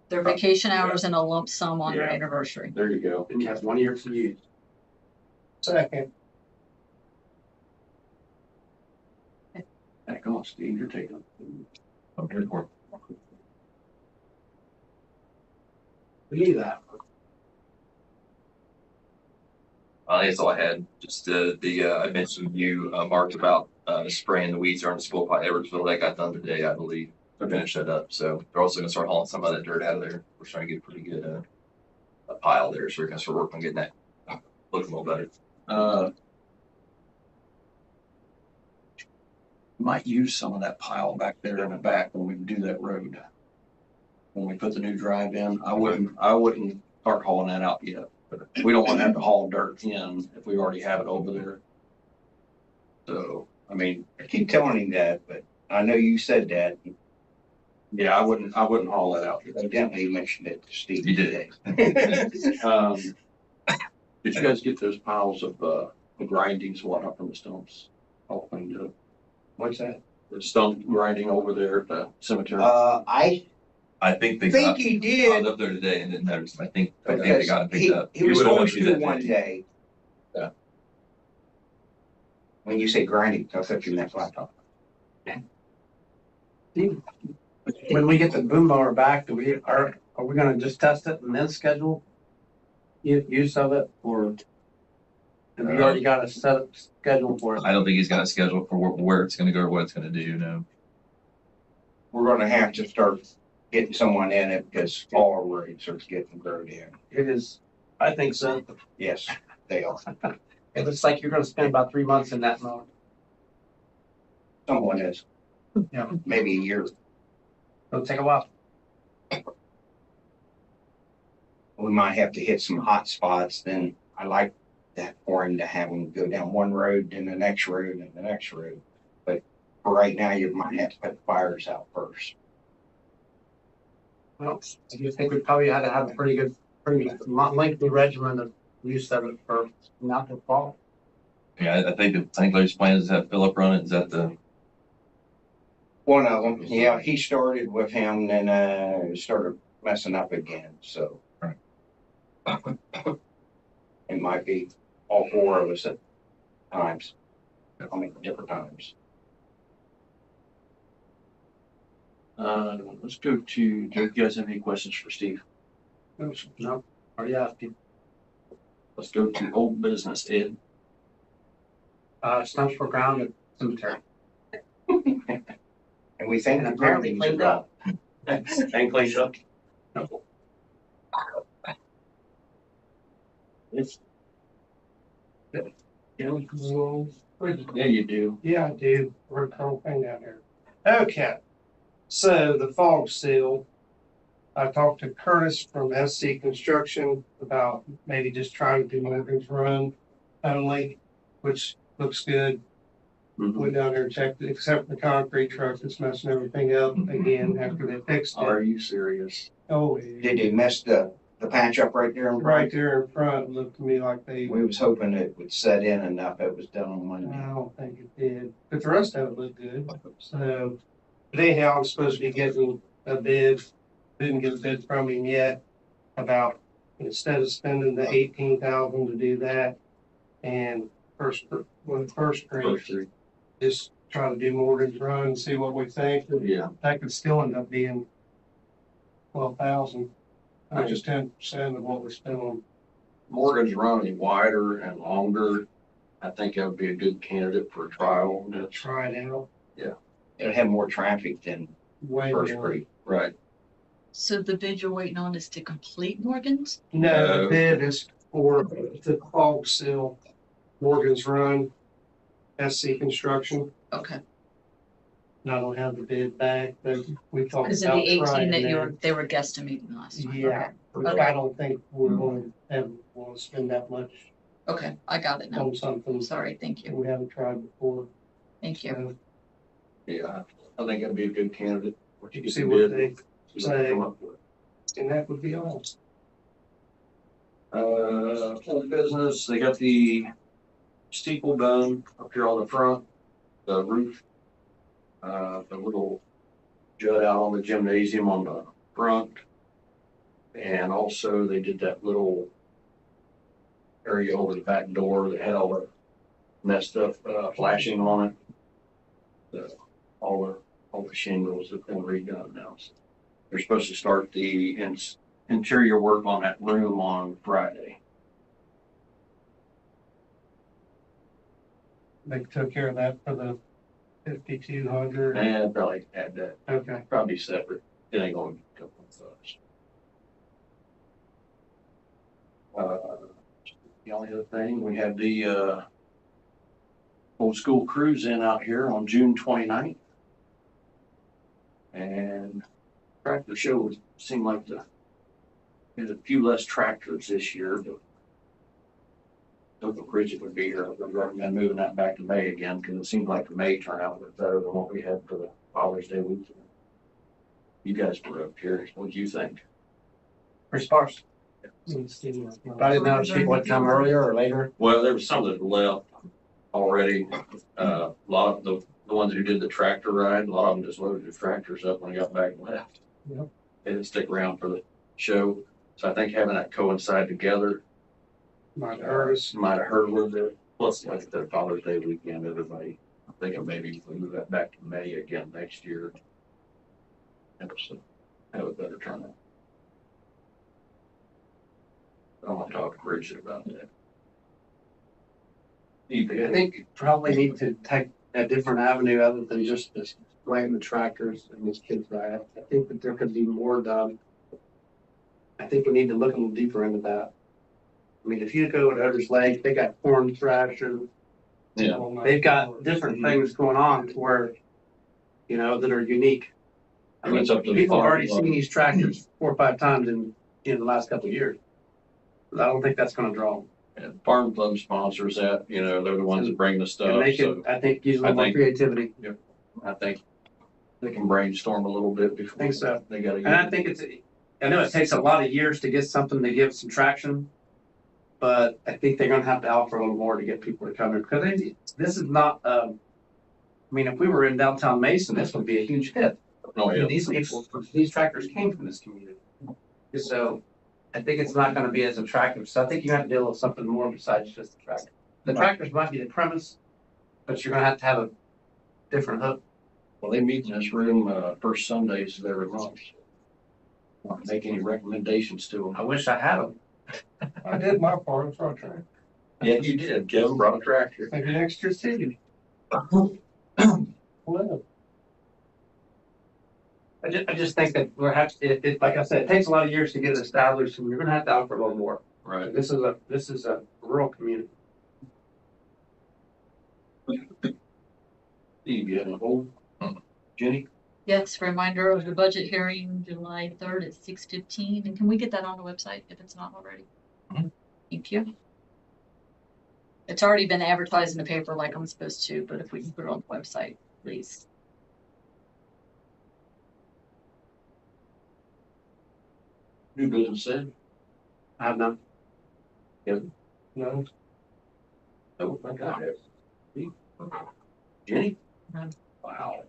Their vacation hours and a lump sum on their Yeah. anniversary. there you go. And you have 1 year to use. Second. Heck, on, Steve, you're taking. Okay, report. We need that. That's all I had. Just I mentioned you, Mark, about spraying the weeds around the school by Edwardsville. That got done today, I believe. To finish that up. So they're also gonna start hauling some of that dirt out of there. We're trying to get a pretty good a pile there. So we're gonna start working on getting that looking a little better. Might use some of that pile back there in the back when we do that road. When we put the new drive in, I wouldn't start hauling that out yet. We don't want to have to haul dirt in if we already have it over there. So, I mean, I keep telling him that, but I know you said that. yeah, I wouldn't haul that out. Evidently you mentioned it to Steve You did. today. Did you guys get those piles of, the grindings, and whatnot from the stumps? All cleaned up. What's that? The stump grinding over there at the cemetery. I think they Think got. he I did. was up there today and didn't notice. I think they Because got it picked he, up. he was would going always do to that, one didn't he? day. Yeah. When you say grinding, I thought you meant laptop. When we get the boom mower back, are we gonna just test it and then schedule use of it, or have you already got a set schedule for it? I don't think he's got a schedule for where it's gonna go or what it's gonna do, no. We're gonna have to start getting someone in it because fall rates are getting grown in. It is, I think so. Yes, they are. It looks like you're gonna spend about 3 months in that mode. Someone is. Yeah. Maybe a year. It'll take a while. We might have to hit some hot spots. Then I like that for him to have him go down one road, then the next road, and the next road. But for right now, you might have to put the fires out first. Well, I do think we probably had to have a pretty lengthy regimen of use of it for not to fall. Yeah, I think Larry's plan is that Philip run it. Is that the? One of them, yeah, he started with him, then started messing up again. So Right. it might be all four of us at times. I mean, different times. Let's go to, do you guys have any questions for Steve? No, already asked you. Let's go to old business, Ed. Stumps were ground at cemetery. And we think And the apparently buildings are cleaned up. And cleaned up. It's, yeah, you do. Yeah, I do. We're the whole thing down here. Okay. So the fog seal, I talked to Curtis from SC Construction about maybe just trying to do Morgan's Run only, which looks good. Mhm. Went down there and checked it, except for the concrete truck that's messing everything up again after they fixed Are it. you serious? Oh, Did they mess the patch up right there in right front? there in front, looked to me like they, We was hoping it would set in enough. It was done on Monday. I don't think it did, but the rest of it looked good. So, but anyhow, I'm supposed to be getting a bid, didn't get a bid from him yet, about instead of spending the 18,000 to do that, and first grade, First, just try to do Morgan's Run and see what we think. yeah. That could still end up being 12,000, which is 10% of what we spent on. Morgan's running wider and longer. I think that would be a good candidate for a trial. That's Try it out. It'll have more traffic than Way First more. Creek. right. So the bid you're waiting on is to complete Morgan's? No, the bid is for the fog seal, Morgan's Run, SC Construction. Okay. And I don't have the bid back, but we talked Is it the about 18 trying that that. they were guesstimating last time? Yeah, but I don't think we're going to spend that much Okay, I got it now. on something Sorry, thank you. we haven't tried before. Thank you. So Yeah, I think that'd be a good candidate. What you you see can what bid, they see what they say, come up with. and that would be all. Old business, they got the steeple done up here on the front, the roof. The little jut out on the gymnasium on the front. And also they did that little area over the back door that had all the messed up, flashing on it. All the shingles have been redone now. So they're supposed to start the interior work on that room on Friday. They took care of that for the 5,200. And probably add that, Okay. probably separate. It ain't gonna go with us. The only other thing, we have the, old school cruise in out here on June 29th. And tractor show seemed like there's a few less tractors this year, but Uncle Bridget would be here. I would recommend moving that back to May again, because it seemed like the May turnout was better than what we had for the Father's Day weekend. You guys were up here. What do you think? Pretty sparse. I didn't know if people would come earlier or later. Well, there was some that left already. A lot of the ones who did the tractor ride, a lot of them just loaded their tractors up when they got back and left. Yep. They didn't stick around for the show. So I think having that coincide together Might hurt us. might have hurt a little bit. Plus, like the Father's Day weekend, everybody, I'm thinking maybe we move that back to May again next year. And so have a better turnout. I want to talk to Bridget about that. I think you probably need to take a different avenue other than just letting the tractors and these kids ride. I think that there could be more done. I think we need to look a little deeper into that. I mean, if you go to Others Lake, they got corn thrasher. Yeah. They've got different things going on to where, that are unique. I mean, It's up to the people have farm already club. seen these tractors 4 or 5 times in the last couple of years. But I don't think that's gonna draw them. And Farm Club sponsors that, they're the ones that bring the And stuff, they so could, I think, use a little I more think- creativity. I think they can brainstorm a little bit before. I think so. They gotta. And I think I know it takes a lot of years to get something to give some traction, but I think they're gonna have to offer a little more to get people to come in, because this is not, I mean, if we were in downtown Mason, this would be a huge hit. Oh, I mean, yeah. these people, these tractors came from this community. So I think it's not gonna be as attractive. So I think you have to deal with something more besides just the tractor. The tractors might be the premise, but you're gonna have to have a different hook. Well, they meet in this room, first Sundays of every month. Want to make any recommendations to them? I wish I had them. I did my part, it's our track. Yeah, you did. Kevin brought a tractor. Maybe next year too. Well, I just think that like I said, it takes a lot of years to get it established, and you're gonna have to offer a little more. Right. This is a rural community. Steve, you having a hold? Jenny? Yes, reminder of the budget hearing July 3rd at 6:15. And can we get that on the website if it's not already? Mhm. Thank you. It's already been advertised in the paper like I'm supposed to, but if we can put it on the website, please. New business said? I have none. no, Oh, my God. Jenny? None. Wow.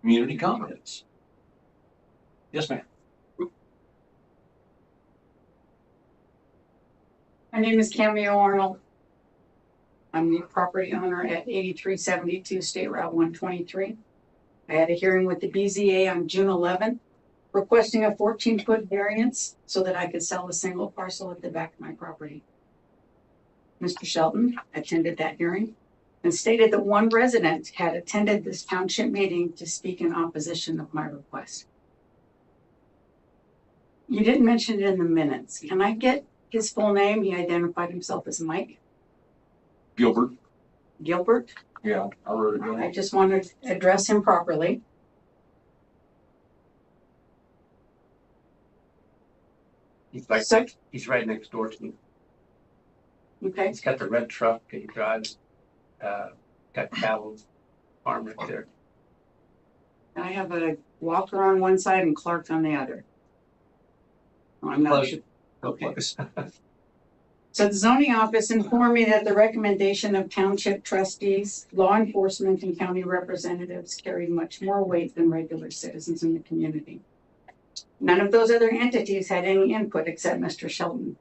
Community comments? Yes, ma'am. My name is Cameo Arnold. I'm the property owner at 8372 State Route 123. I had a hearing with the BZA on June 11th, requesting a 14-foot variance so that I could sell a single parcel at the back of my property. Mr. Shelton attended that hearing and stated that one resident had attended this township meeting to speak in opposition of my request. You didn't mention it in the minutes. Can I get his full name? He identified himself as Mike Gilbert? Gilbert. Yeah, I wrote it down. I just want to address him properly. He's like, So- he's right next door to me. Okay, He's got the red truck and he drives, got cattle farm right there. I have a Walker on one side and Clark on the other. I'm not sure. Okay. So the zoning office informed me that the recommendation of township trustees, law enforcement, and county representatives carried much more weight than regular citizens in the community. None of those other entities had any input except Mr. Shelton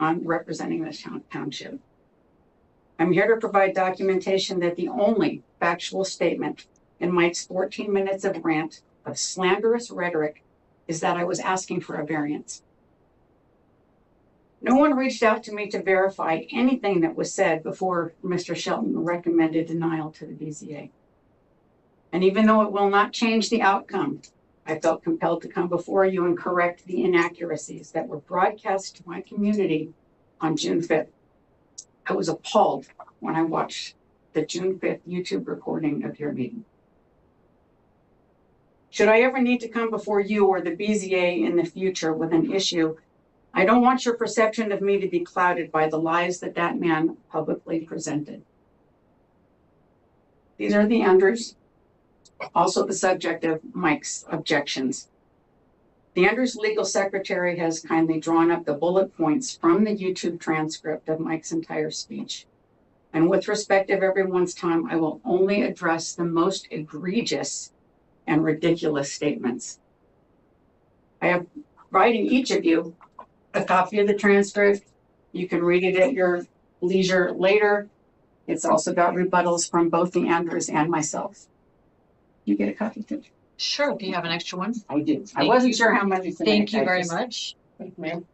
on representing this township. I'm here to provide documentation that the only factual statement in Mike's 14 minutes of rant of slanderous rhetoric is that I was asking for a variance. No one reached out to me to verify anything that was said before Mr. Shelton recommended denial to the BZA. And even though it will not change the outcome, I felt compelled to come before you and correct the inaccuracies that were broadcast to my community on June 5th. I was appalled when I watched the June 5th YouTube recording of your meeting. Should I ever need to come before you or the BZA in the future with an issue, I don't want your perception of me to be clouded by the lies that that man publicly presented. These are the Andrews, also the subject of Mike's objections. The Andrews legal secretary has kindly drawn up the bullet points from the YouTube transcript of Mike's entire speech. And with respect of everyone's time, I will only address the most egregious and ridiculous statements. I am providing each of you a copy of the transcript. You can read it at your leisure later. It's also got rebuttals from both the Andrews and myself. You get a copy too? Sure, do you have an extra one? I do. I Thank wasn't you. sure how much to make. Thank you I very just- much. Thank you, ma'am.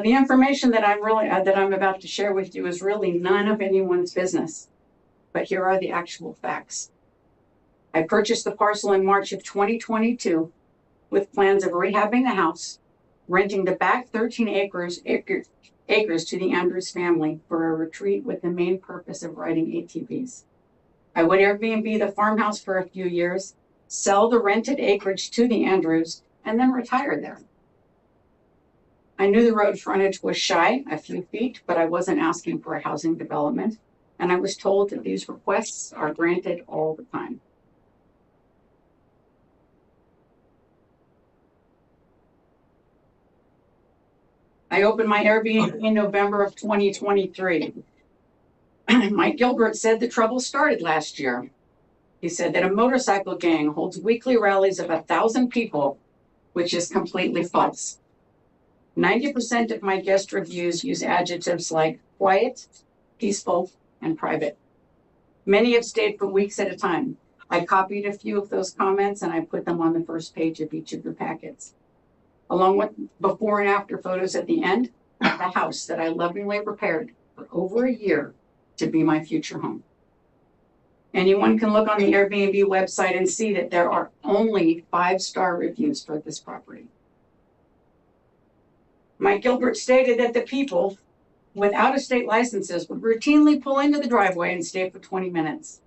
The information that I'm about to share with you is really none of anyone's business, but here are the actual facts. I purchased the parcel in March of 2022 with plans of rehabbing the house, renting the back 13 acres to the Andrews family for a retreat with the main purpose of riding ATVs. I would Airbnb the farmhouse for a few years, sell the rented acreage to the Andrews, and then retire there. I knew the road frontage was shy, a few feet, but I wasn't asking for a housing development, and I was told that these requests are granted all the time. I opened my Airbnb in November of 2023. Mike Gilbert said the trouble started last year. He said that a motorcycle gang holds weekly rallies of 1,000 people, which is completely false. 90% of my guest reviews use adjectives like quiet, peaceful, and private. Many have stayed for weeks at a time. I copied a few of those comments and I put them on the first page of each of your packets. Along with before and after photos at the end of the house that I lovingly repaired for over a year to be my future home. Anyone can look on the Airbnb website and see that there are only 5-star reviews for this property. Mike Gilbert stated that the people with out-of-state licenses would routinely pull into the driveway and stay for 20 minutes.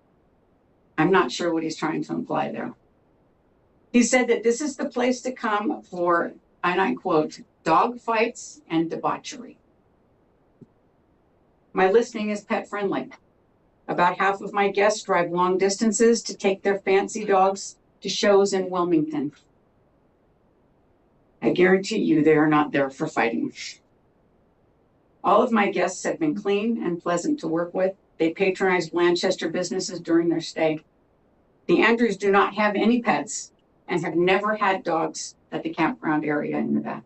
I'm not sure what he's trying to imply there. He said that this is the place to come for, and I quote, dog fights and debauchery. My listing is pet friendly. About half of my guests drive long distances to take their fancy dogs to shows in Wilmington. I guarantee you they are not there for fighting. All of my guests have been clean and pleasant to work with. They patronize Blanchester businesses during their stay. The Andrews do not have any pets and have never had dogs at the campground area in the back.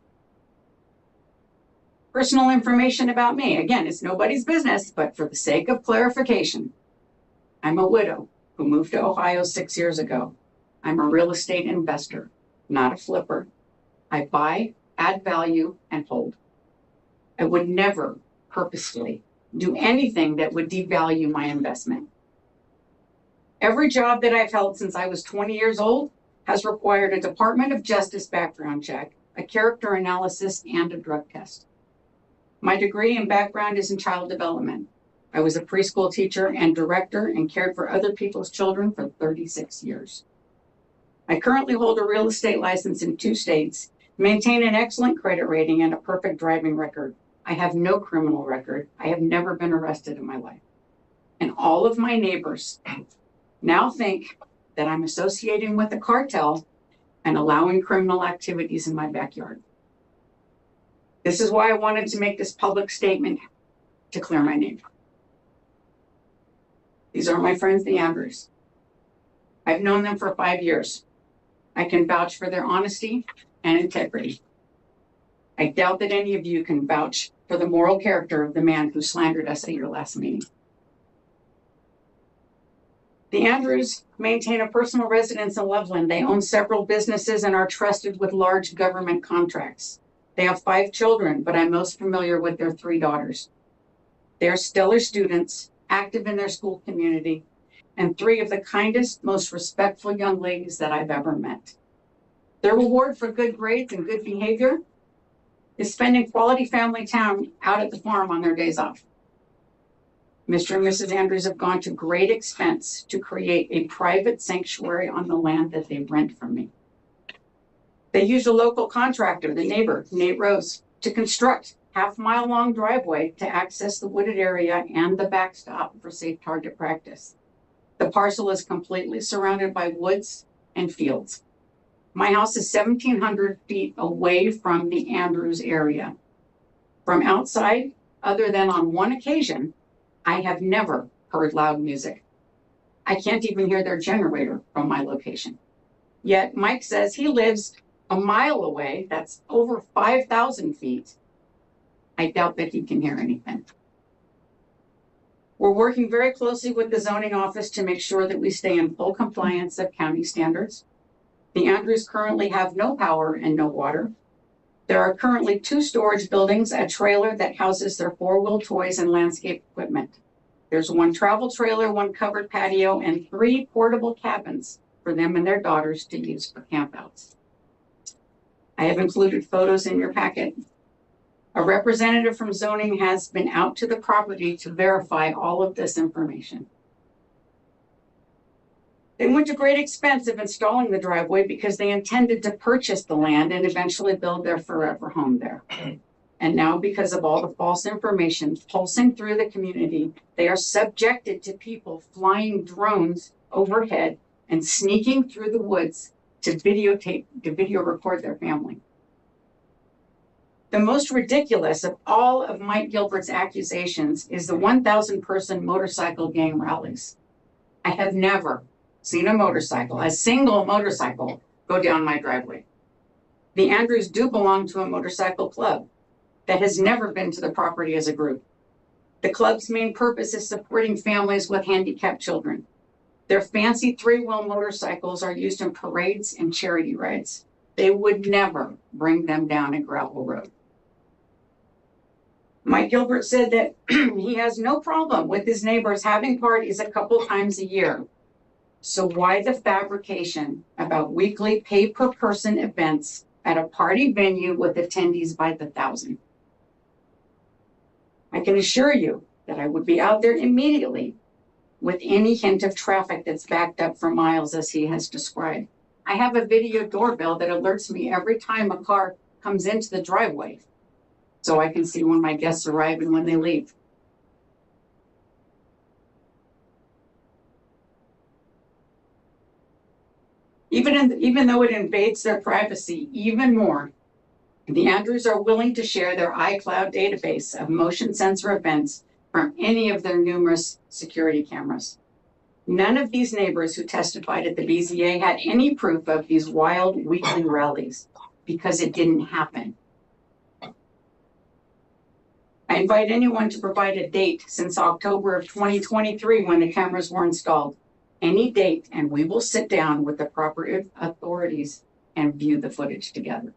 Personal information about me. Again, it's nobody's business, but for the sake of clarification, I'm a widow who moved to Ohio 6 years ago. I'm a real estate investor, not a flipper. I buy, add value, and hold. I would never purposefully do anything that would devalue my investment. Every job that I've held since I was 20 years old has required a Department of Justice background check, a character analysis, and a drug test. My degree and background is in child development. I was a preschool teacher and director and cared for other people's children for 36 years. I currently hold a real estate license in 2 states, maintain an excellent credit rating and a perfect driving record. I have no criminal record. I have never been arrested in my life. And all of my neighbors now think that I'm associating with the cartel and allowing criminal activities in my backyard. This is why I wanted to make this public statement to clear my name. These are my friends, the Andrews. I've known them for 5 years. I can vouch for their honesty and integrity. I doubt that any of you can vouch for the moral character of the man who slandered us at your last meeting. The Andrews maintain a personal residence in Loveland. They own several businesses and are trusted with large government contracts. They have 5 children, but I'm most familiar with their 3 daughters. They are stellar students, active in their school community, and 3 of the kindest, most respectful young ladies that I've ever met. Their reward for good grades and good behavior is spending quality family time out at the farm on their days off. Mr. and Mrs. Andrews have gone to great expense to create a private sanctuary on the land that they rent from me. They used a local contractor, the neighbor, Nate Rose, to construct half-mile-long driveway to access the wooded area and the backstop for safe target practice. The parcel is completely surrounded by woods and fields. My house is 1,700 feet away from the Andrews area. From outside, other than on one occasion, I have never heard loud music. I can't even hear their generator from my location. Yet Mike says he lives a mile away, that's over 5,000 feet. I doubt that he can hear anything. We're working very closely with the zoning office to make sure that we stay in full compliance of county standards. The Andrews currently have no power and no water. There are currently 2 storage buildings, a trailer that houses their 4-wheel toys and landscape equipment. There's 1 travel trailer, 1 covered patio, and 3 portable cabins for them and their daughters to use for campouts. I have included photos in your packet. A representative from zoning has been out to the property to verify all of this information. They went to great expense of installing the driveway because they intended to purchase the land and eventually build their forever home there. And now, because of all the false information pulsing through the community, they are subjected to people flying drones overhead and sneaking through the woods to video record their family. The most ridiculous of all of Mike Gilbert's accusations is the 1,000 person motorcycle gang rallies. I have never seen a single motorcycle, go down my driveway. The Andrews do belong to a motorcycle club that has never been to the property as a group. The club's main purpose is supporting families with handicapped children. Their fancy 3-wheel motorcycles are used in parades and charity rides. They would never bring them down a gravel road. Mike Gilbert said that he has no problem with his neighbors having parties a couple times a year. So why the fabrication about weekly pay-per-person events at a party venue with attendees by the 1,000? I can assure you that I would be out there immediately with any hint of traffic that's backed up for miles as he has described. I have a video doorbell that alerts me every time a car comes into the driveway, so I can see when my guests arrive and when they leave. Even though it invades their privacy even more, the Andrews are willing to share their iCloud database of motion sensor events from any of their numerous security cameras. None of these neighbors who testified at the BZA had any proof of these wild weekly rallies because it didn't happen. I invite anyone to provide a date since October of 2023 when the cameras were installed. Any date, and we will sit down with the proper authorities and view the footage together.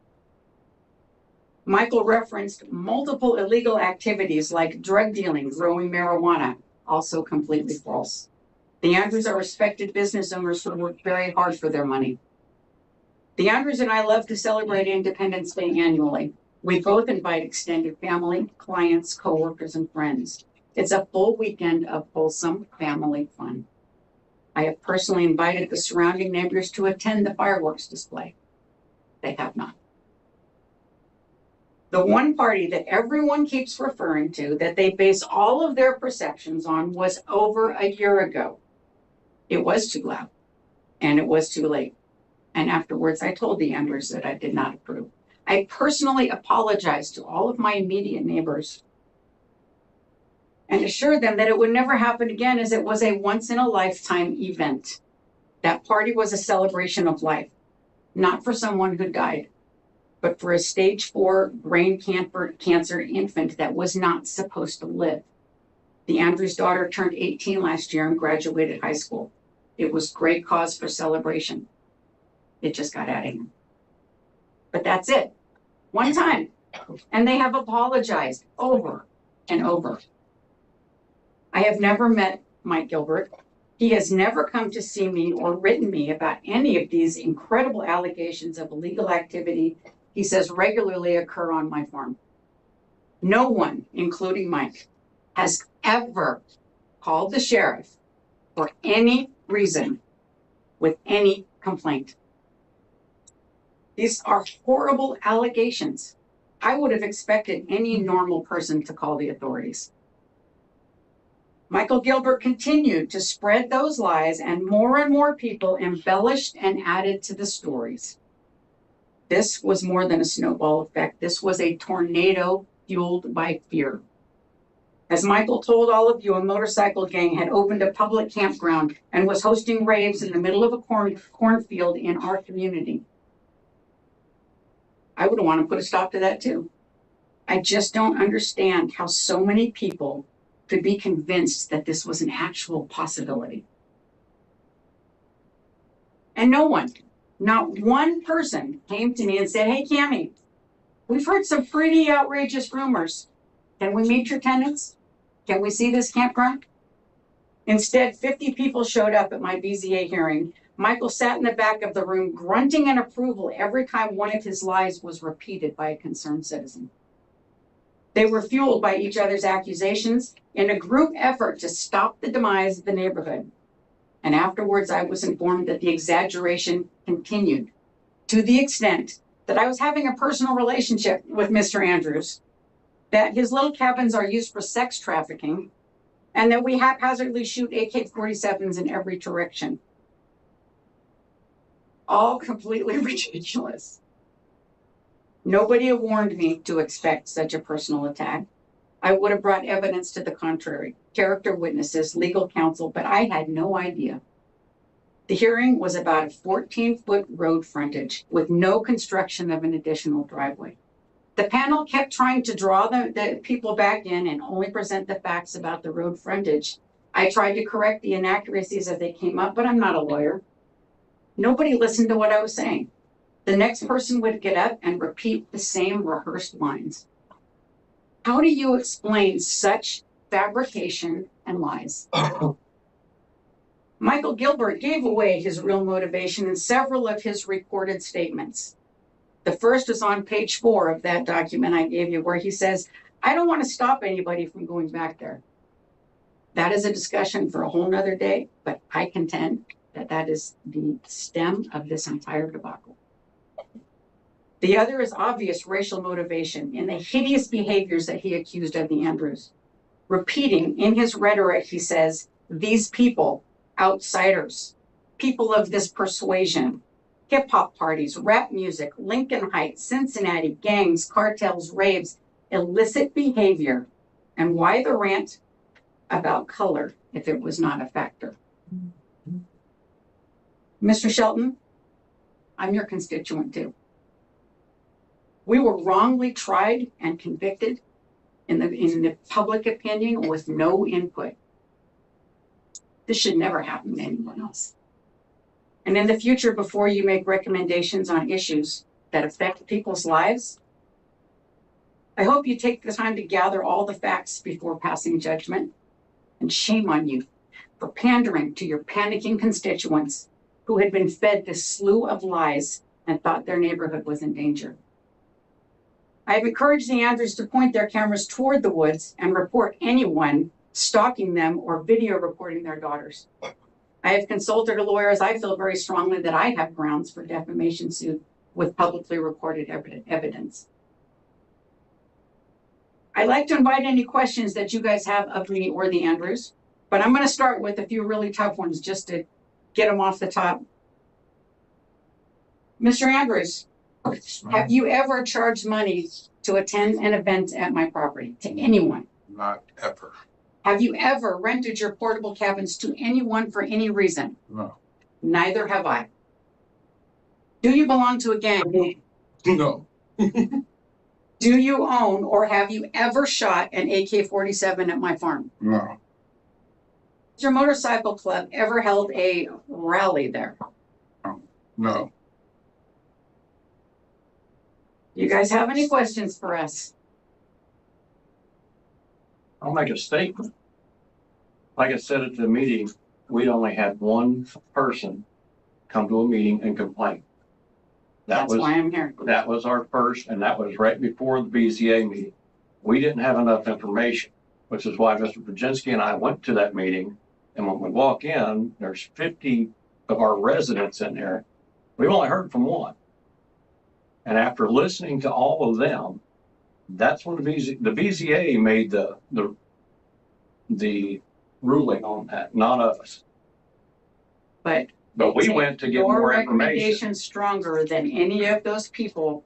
Michael referenced multiple illegal activities like drug dealing, growing marijuana, also completely false. The Andrews are respected business owners who work very hard for their money. The Andrews and I love to celebrate Independence Day annually. We both invite extended family, clients, coworkers, and friends. It's a full weekend of wholesome family fun. I have personally invited the surrounding neighbors to attend the fireworks display. They have not. The one party that everyone keeps referring to, that they base all of their perceptions on, was over a year ago. It was too loud, and it was too late. And afterwards, I told the Andrews that I did not approve. I personally apologized to all of my immediate neighbors and assured them that it would never happen again, as it was a once-in-a-lifetime event. That party was a celebration of life, not for someone who died, but for a stage 4 brain cancer infant that was not supposed to live. The Andrews' daughter turned 18 last year and graduated high school. It was great cause for celebration. It just got out of hand. But that's it. One time. And they have apologized over and over. I have never met Mike Gilbert. He has never come to see me or written me about any of these incredible allegations of illegal activity he says regularly occur on my farm. No one, including Mike, has ever called the sheriff for any reason with any complaint. These are horrible allegations. I would have expected any normal person to call the authorities. Michael Gilbert continued to spread those lies, and more people embellished and added to the stories. This was more than a snowball effect. This was a tornado fueled by fear. As Michael told all of you, a motorcycle gang had opened a public campground and was hosting raves in the middle of a cornfield in our community. I would want to put a stop to that too. I just don't understand how so many people could be convinced that this was an actual possibility. And no one, not one person, came to me and said, "Hey, Cammie, we've heard some pretty outrageous rumors. Can we meet your tenants? Can we see this campground?" Instead, 50 people showed up at my BZA hearing. Michael sat in the back of the room, grunting in approval every time one of his lies was repeated by a concerned citizen. They were fueled by each other's accusations in a group effort to stop the demise of the neighborhood. And afterwards, I was informed that the exaggeration continued to the extent that I was having a personal relationship with Mr. Andrews, that his little cabins are used for sex trafficking, and that we haphazardly shoot AK-47s in every direction. All completely ridiculous. Nobody had warned me to expect such a personal attack. I would have brought evidence to the contrary, character witnesses, legal counsel, but I had no idea. The hearing was about a 14-foot road frontage with no construction of an additional driveway. The panel kept trying to draw the people back in and only present the facts about the road frontage. I tried to correct the inaccuracies as they came up, but I'm not a lawyer. Nobody listened to what I was saying. The next person would get up and repeat the same rehearsed lines. How do you explain such fabrication and lies? Michael Gilbert gave away his real motivation in several of his recorded statements. The first is on page 4 of that document I gave you, where he says, "I don't want to stop anybody from going back there." That is a discussion for a whole nother day, but I contend that that is the stem of this entire debacle. The other is obvious racial motivation in the hideous behaviors that he accused of the Andrews. Repeating in his rhetoric, he says, "These people, outsiders, people of this persuasion, hip-hop parties, rap music, Lincoln Heights, Cincinnati, gangs, cartels, raves, illicit behavior." And why the rant about color if it was not a factor? Mr. Shelton, I'm your constituent too. We were wrongly tried and convicted in the public opinion with no input. This should never happen to anyone else. And in the future, before you make recommendations on issues that affect people's lives, I hope you take the time to gather all the facts before passing judgment. And shame on you for pandering to your panicking constituents who had been fed this slew of lies and thought their neighborhood was in danger. I have encouraged the Andrews to point their cameras toward the woods and report anyone stalking them or video recording their daughters. I have consulted a lawyer as I feel very strongly that I have grounds for defamation suit with publicly recorded evidence. I'd like to invite any questions that you guys have of me or the Andrews, but I'm going to start with a few really tough ones just to get them off the top. Mr. Andrews, have you ever charged money to attend an event at my property, to anyone? Not ever. Have you ever rented your portable cabins to anyone for any reason? No. Neither have I. Do you belong to a gang? No. Do you own or have you ever shot an AK-47 at my farm? No. Has your motorcycle club ever held a rally there? No. You guys have any questions for us? I'll make a statement. Like I said at the meeting, we only had one person come to a meeting and complain. That's why I'm here. That was our first, and that was right before the BZA meeting. We didn't have enough information, which is why Mr. Brzezinski and I went to that meeting. And when we walk in, there's 50 of our residents in there. We've only heard from one. And after listening to all of them, that's when the BZA made the ruling on that, not us. But we went to get your more information. recommendation stronger than any of those people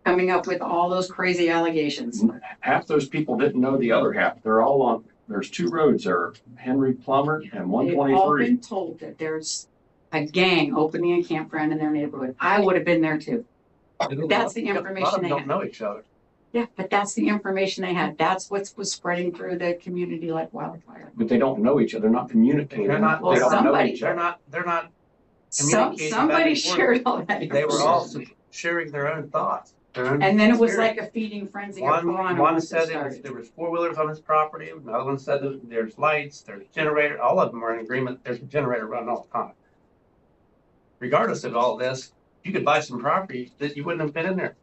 coming up with all those crazy allegations. Half those people didn't know the other half. They're all on, there's two roads there, Henry Plummer and They've all 123. been told that there's a gang opening a campground in their neighborhood. I would have been there too. That's the information they don't had. know each other. Yeah, but that's the information they had. That's what was spreading through the community like wildfire. But they don't know each other, they're not communicating. They're not, Well, they don't know somebody- each other. They're not communicating Somebody back and forth. shared all that. They were all sharing their own thoughts. And then it was like a feeding frenzy of piranha One once it said started. there was 4-wheelers on his property, another one said that there's lights, there's generator, all of them are in agreement, there's a generator running all the time. Regardless of all this, you could buy some property that you wouldn't have been in there.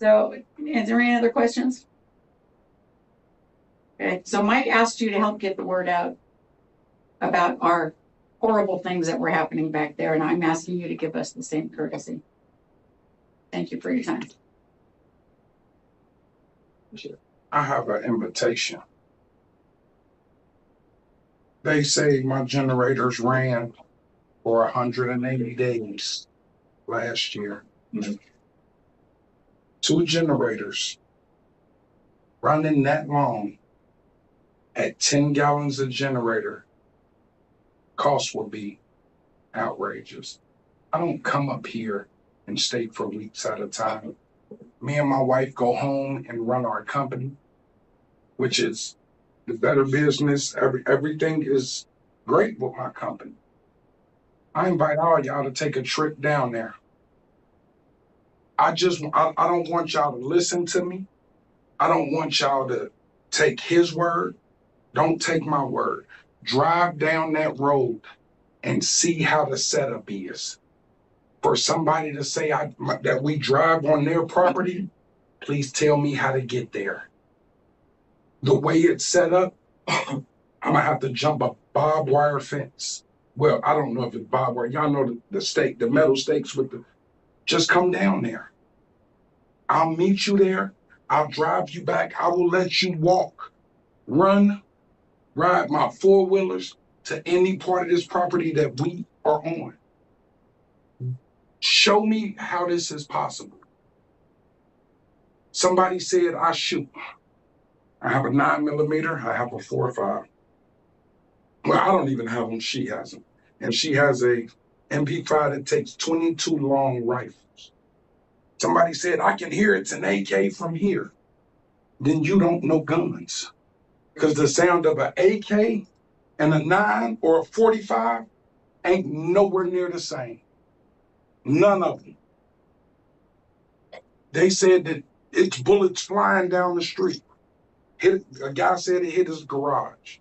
So, is there any other questions? Okay, so Mike asked you to help get the word out about our horrible things that were happening back there, and I'm asking you to give us the same courtesy. Thank you for your time. I have an invitation. They say my generators ran for 180 days last year. 2 generators running that long at 10 gallons a generator. Cost will be outrageous. I don't come up here and stay for weeks at a time. Me and my wife go home and run our company, which is the better business. Everything is great with my company. I invite all y'all to take a trip down there. I don't want y'all to listen to me. I don't want y'all to take his word. Don't take my word. Drive down that road and see how the setup is. For somebody to say that we drive on their property, please tell me how to get there. The way it's set up, I'm gonna have to jump a barbed wire fence. Well, I don't know if it's barbed wire. Y'all know the stake, the metal stakes with the, just come down there. I'll meet you there. I'll drive you back. I will let you walk, run, ride my 4-wheelers to any part of this property that we are on. Show me how this is possible. Somebody said I shoot. I have a 9mm, I have a 4.5. Well, I don't even have them, she has them. And she has a MP5 that takes 22 long rifles. Somebody said, I can hear it's an AK from here. Then you don't know guns. Because the sound of an AK and a 9 or a 45 ain't nowhere near the same. None of them. They said that it's bullets flying down the street. A guy said it hit his garage.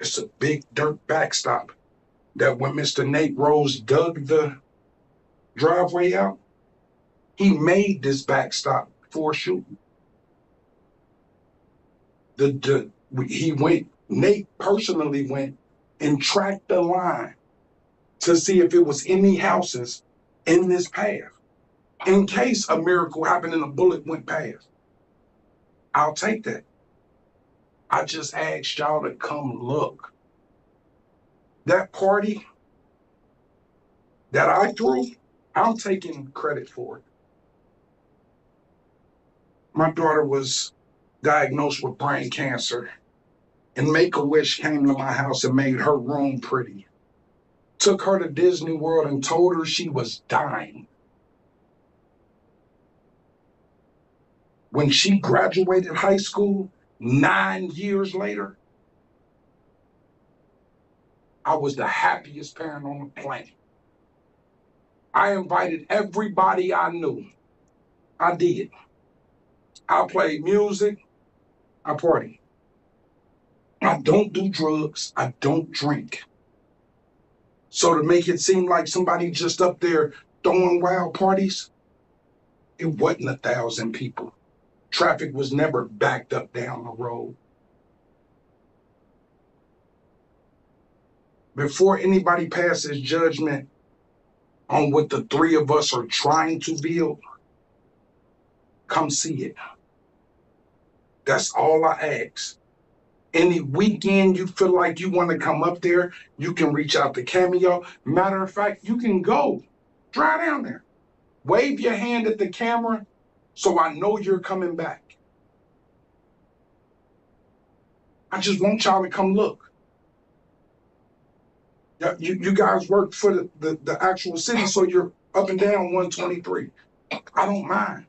It's a big dirt backstop that when Mr. Nate Rose dug the driveway out, he made this backstop for shooting. Nate personally went and tracked the line to see if it was any houses in this path. In case a miracle happened and a bullet went past. I'll take that. I just asked y'all to come look. That party that I threw, I'm taking credit for it. My daughter was diagnosed with brain cancer, and Make-A-Wish came to my house and made her room pretty. Took her to Disney World and told her she was dying. When she graduated high school 9 years later, I was the happiest parent on the planet. I invited everybody I knew. I did. I played music. I party. I don't do drugs. I don't drink. So to make it seem like somebody just up there throwing wild parties, it wasn't 1,000 people. Traffic was never backed up down the road. Before anybody passes judgment on what the three of us are trying to build, come see it. That's all I ask. Any weekend you feel like you want to come up there, you can reach out to Cameo. Matter of fact, you can go. Drive down there. Wave your hand at the camera so I know you're coming back. I just want y'all to come look. You guys work for the actual city, so you're up and down 123. I don't mind.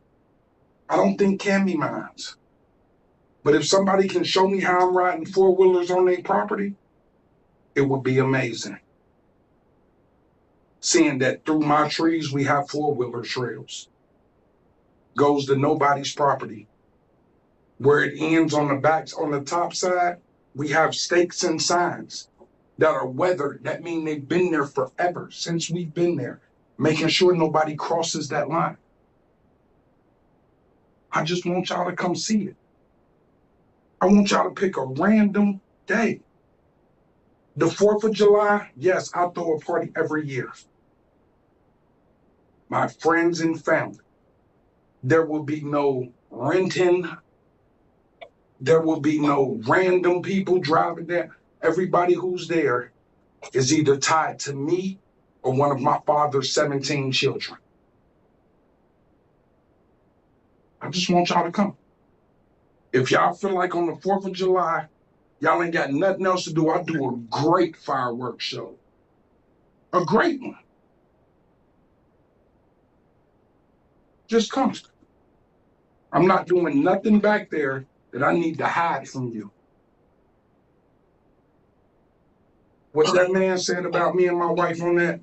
I don't think Cammy minds. But if somebody can show me how I'm riding four-wheelers on their property, it would be amazing. Seeing that through my trees, we have four-wheeler trails. Goes to nobody's property. Where it ends on the backs, on the top side, we have stakes and signs that are weathered. That mean they've been there forever, since we've been there, making sure nobody crosses that line. I just want y'all to come see it. I want y'all to pick a random day. The 4th of July, yes, I throw a party every year. My friends and family. There will be no renting. There will be no random people driving there. Everybody who's there is either tied to me or one of my father's 17 children. I just want y'all to come. If y'all feel like on the 4th of July, y'all ain't got nothing else to do, I do a great fireworks show. A great one. Just come. I'm not doing nothing back there that I need to hide from you. What that man said about me and my wife on that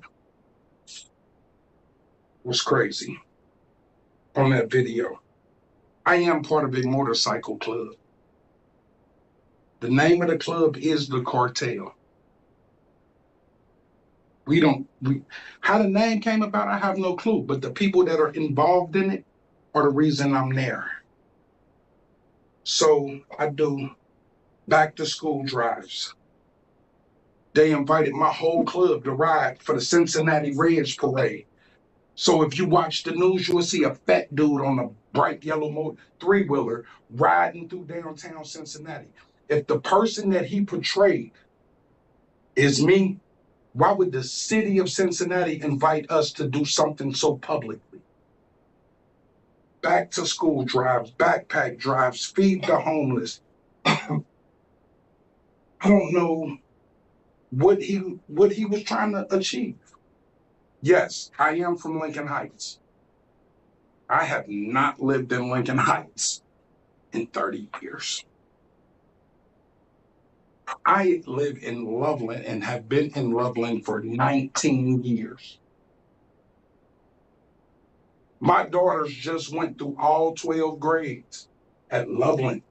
was crazy. On that video. I am part of a motorcycle club. The name of the club is the Cartel. How the name came about, I have no clue, but the people that are involved in it are the reason I'm there. So I do back to school drives. They invited my whole club to ride for the Cincinnati Reds parade. So if you watch the news, you'll see a fat dude on a bright yellow three-wheeler riding through downtown Cincinnati. If the person that he portrayed is me, why would the city of Cincinnati invite us to do something so publicly? Back to school drives, backpack drives, feed the homeless. I don't know what he was trying to achieve. Yes, I am from Lincoln Heights. I have not lived in Lincoln Heights in 30 years. I live in Loveland and have been in Loveland for 19 years. My daughters just went through all 12 grades at Loveland.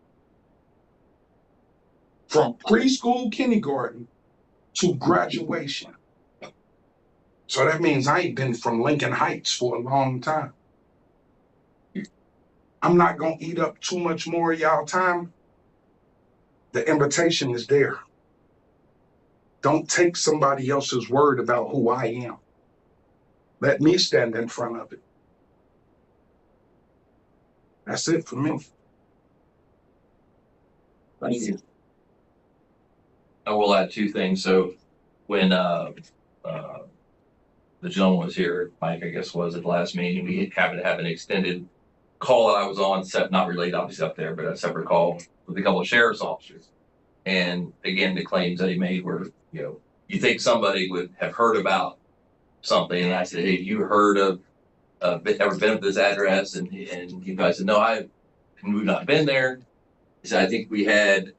From preschool, kindergarten to graduation. So that means I ain't been from Lincoln Heights for a long time. I'm not gonna eat up too much more of y'all time. The invitation is there. Don't take somebody else's word about who I am. Let me stand in front of it. That's it for me. Thank you. I will add two things. So when the gentleman was here, Mike, I guess was at the last meeting, we happened to have an extended call that I was on, not related obviously up there, but a separate call with a couple of sheriff's officers. And again, the claims that he made were, you think somebody would have heard about something. And I said, hey, you heard of, ever been at this address? And you guys said, no, we've not been there. He said, I think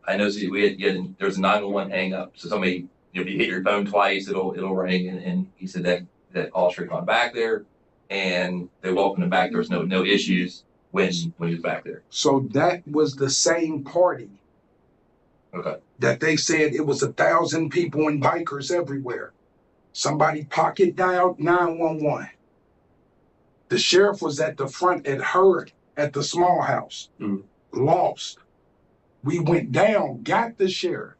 I know there's a 911 hang up. So somebody, if you hit your phone twice, it'll ring. And he said that officer gone back there and they welcomed him back. There was no issues when he was back there. So that was the same party. Okay. That they said it was 1,000 people and bikers everywhere. Somebody pocket dialed 911. The sheriff was at the front at Hurd at the small house. Lost. We went down, got the sheriff,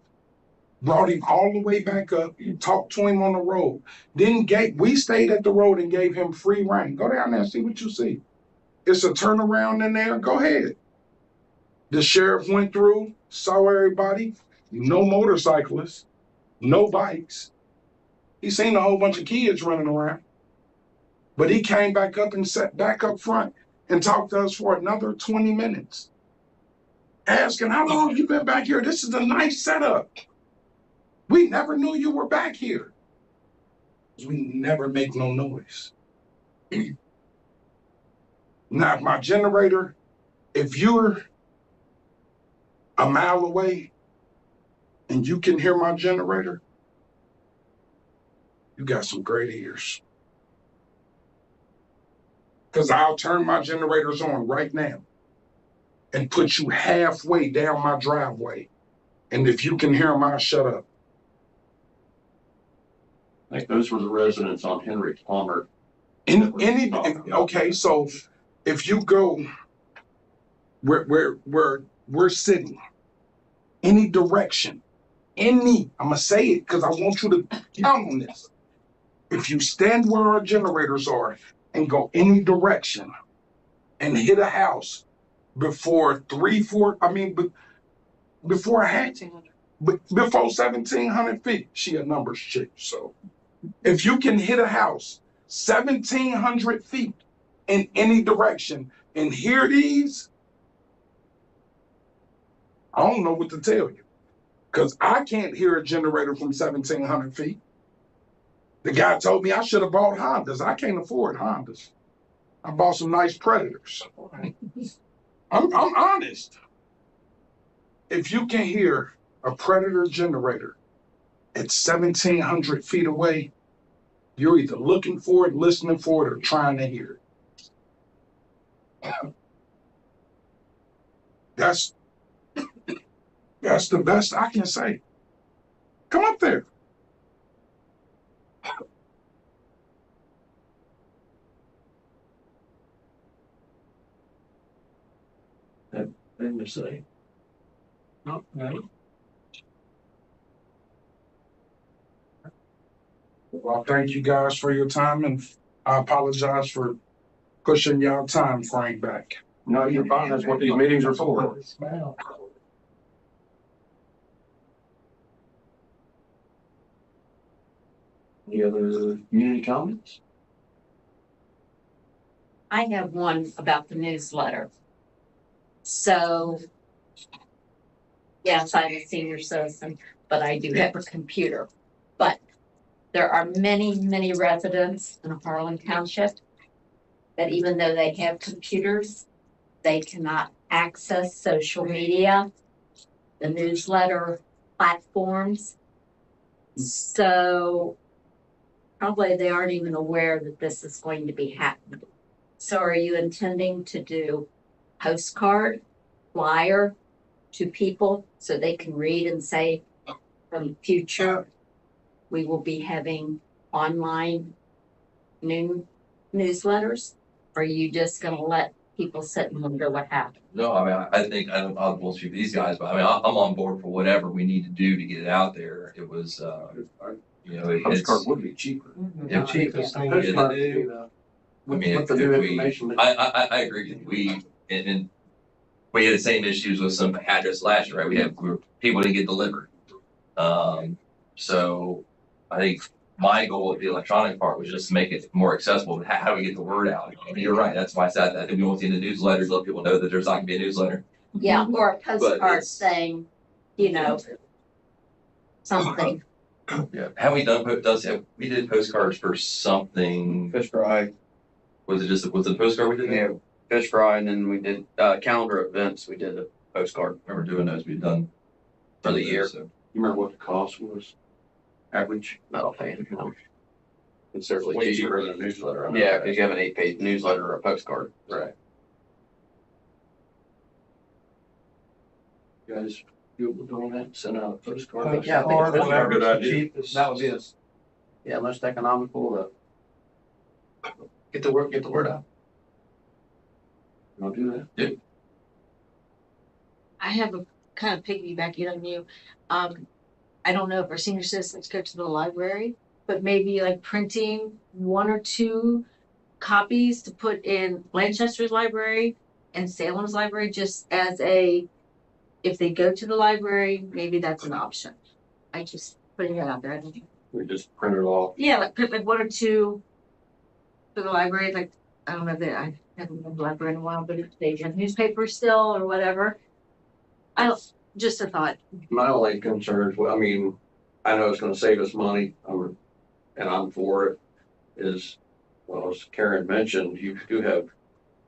brought him all the way back up, talked to him on the road. We stayed at the road and gave him free reign. Go down there and see what you see. It's a turnaround in there. Go ahead. The sheriff went through, saw everybody, no motorcyclists, no bikes. He seen a whole bunch of kids running around. But he came back up and sat back up front and talked to us for another 20 minutes. Asking, how long have you been back here? This is a nice setup. We never knew you were back here. We never make no noise. Now, my generator, if you're a mile away and you can hear my generator, you got some great ears. Because I'll turn my generators on right now and put you halfway down my driveway. And if you can hear them, I'll shut up. I think those were the residents on Henry Palmer. Okay, so if you go where we're sitting, any direction, I'm gonna say it because I want you to count on this. If you stand where our generators are and go any direction and hit a house before before 1,700 feet, she a numbers chick. So if you can hit a house 1,700 feet in any direction and hear these, I don't know what to tell you. Because I can't hear a generator from 1,700 feet. The guy told me I should have bought Hondas. I can't afford Hondas. I bought some nice Predators. I'm honest. If you can hear a Predator generator at 1,700 feet away, you're either looking for it, listening for it, or trying to hear it. That's the best I can say. Come up there. Thing to say. No. Well, thank you guys for your time, and I apologize for pushing y'all time frame back. No, you're fine. That's what these meetings are for. Any other community comments? I have one about the newsletter. So, yes, I'm a senior citizen, but I do have a computer. But there are many, many residents in Harlan Township that even though they have computers, they cannot access social media, the newsletter platforms. So probably they aren't even aware that this is going to be happening. So are you intending to do postcard, flyer to people so they can read and say, from future, we will be having online newsletters? Or are you just gonna let people sit and wonder what happened? No, I mean, I think, I won't speak for these guys, but I mean, I'm on board for whatever we need to do to get it out there. It was, you know, Postcard it's, would be cheaper. Yeah, The cheapest thing Yeah, to that- do, I with mean, with the if new we, information. that- I agree. And we had the same issues with some address last year, right? People didn't get delivered. So I think my goal with the electronic part was just to make it more accessible. But how do we get the word out? I mean, you're right. That's why I said I think we want to see in the newsletters, let people know that there's not gonna be a newsletter. Yeah, or a postcard it's- saying, you know, something. Yeah. Have we done, we did postcards for something. Fish fry, Was it a postcard we did? yeah, fish fry, and then we did, calendar events, we did a postcard. I remember doing those. We've done For the year. So. You remember what the cost was? Average? Not offhand. Considerably Way cheaper. cheaper than a newsletter. I know Yeah, that. because you have an 8-page newsletter or a postcard. Right. You guys, you doing that, send out a postcard? Yeah, I think Or it's whatever Good is the idea. cheapest. That would be us. Yeah, most economical to get the word out. I'll do that. I have a kind of piggybacking on you. I don't know if our senior citizens go to the library, but maybe like printing 1 or 2 copies to put in Lancaster's library and Salem's library, just as if they go to the library, maybe that's an option. I just putting it out there. I don't think. We just print it off. Yeah, like put like 1 or 2 for the library, like, I don't know if I haven't been to the library in a while, but if they have newspapers still or whatever. Just a thought. My only concerns, well, I mean, I know it's gonna save us money, and I'm for it, is, well, as Karen mentioned, you do have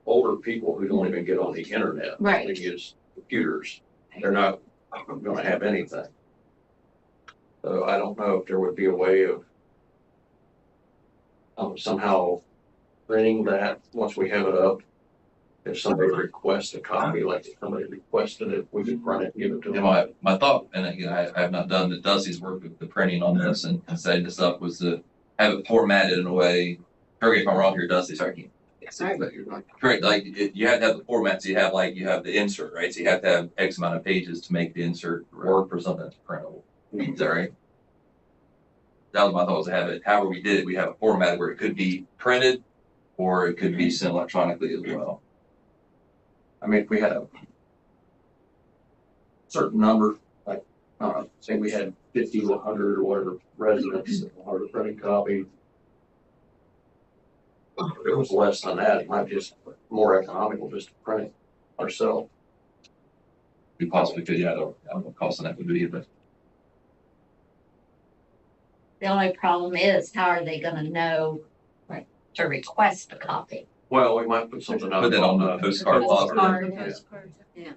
older people who don't even get on the internet. Right. They use computers. They're not gonna have anything. So I don't know if there would be a way of somehow printing that once we have it up. If somebody requests a copy, like if somebody requested it, we could print it and give it to Yeah, them. my thought, and again, I have not done the Dusty's work with the printing on this and setting this up, was to have it formatted in a way. Correct me if I'm wrong here, Dusty. Sorry. Correct. Like you have to have the format. So you have the insert, right? So you have to have X amount of pages to make the insert work for something that's printable. Is that right? That was my thought, was to have it. However we did it, we have a format where it could be printed, or it could be sent electronically as well. I mean, if we had a certain number, like, say we had 50 to 100 or whatever residents that wanted a printed copy. If it was less than that, it might be just more economical just to print it ourselves. We possibly could, yeah, I don't know what cost on that would be, but The only problem is, how are they gonna know to request a copy? Well, we might put something up put that on the postcard box. Yeah.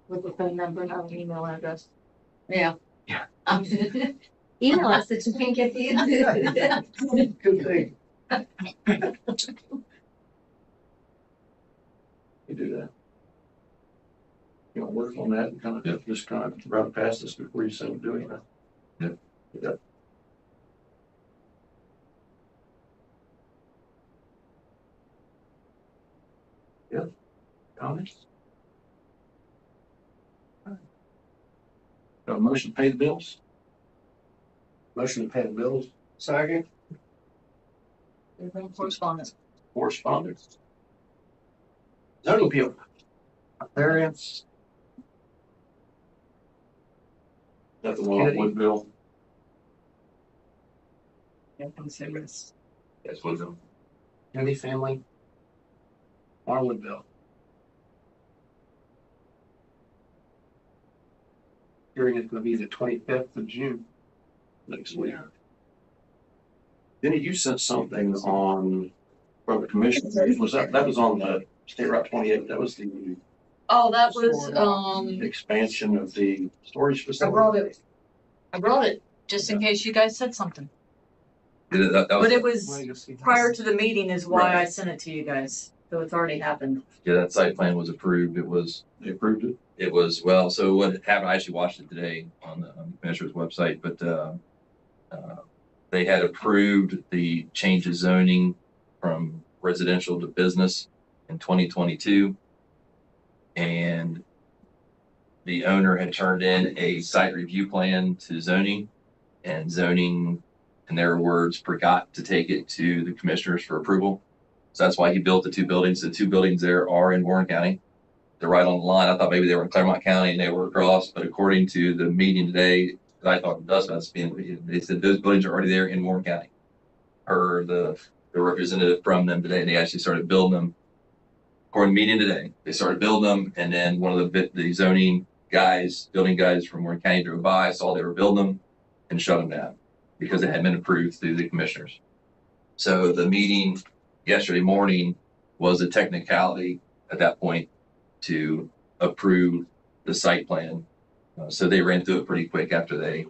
With the phone number and our email address. Yeah. Yeah. Email us that you can't get the. Good thing. You do that. You know, work on that and kind of just kind of run it past us before you send it doing that. Yep. Yep. Yep. Comments? Got a motion to pay the bills? Motion to pay the bills. Second, Correspondence. Correspondence? Zoning appeal. Variance. That's the one on Woodville. Yes, was them. Kennedy family. Marwoodville. Hearing is gonna be the 25th of June. Next week. Then you sent something on, from the commission, was that was on the State Route 28, that was the Oh, that was, expansion of the storage I facility? brought it just in case you guys said something. That was- But it was prior to the meeting is why I sent it to you guys. So it's already happened. Yeah, that site plan was approved. It was, They approved it. it was, well, so what happened, I actually watched it today on the commissioner's website, but, they had approved the change of zoning from residential to business in 2022. And the owner had turned in a site review plan to zoning, and zoning, in their words, forgot to take it to the commissioners for approval. So that's why he built the two buildings. The two buildings there are in Warren County. They're right on the line. I thought maybe they were in Claremont County and they were across, but according to the meeting today, that I talked to Dustin, they said those buildings are already there in Warren County. Or the representative from them today, they actually started building them. According to meeting today, they started building them, and then one of the zoning guys, building guys from Warren County drove by, saw they were building them, and shut them down because it had been approved through the commissioners. So the meeting yesterday morning was a technicality at that point to approve the site plan. So they ran through it pretty quick after they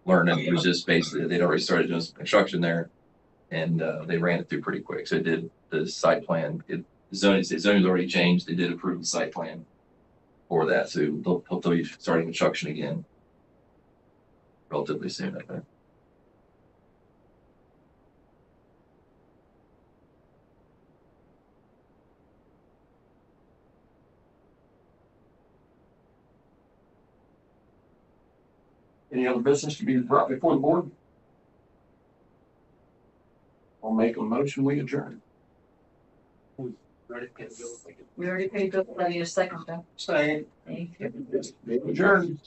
learned that it was just basically, they'd already started doing some construction there, and they ran it through pretty quick. So it did the site plan. The zoning's already changed. They did approve the site plan for that. So they'll be starting construction again relatively soon, I think. Any other business to be brought before the board? I'll make a motion, we adjourn. We already paid bill. I need a second though. Say, Thank you. Adjourn.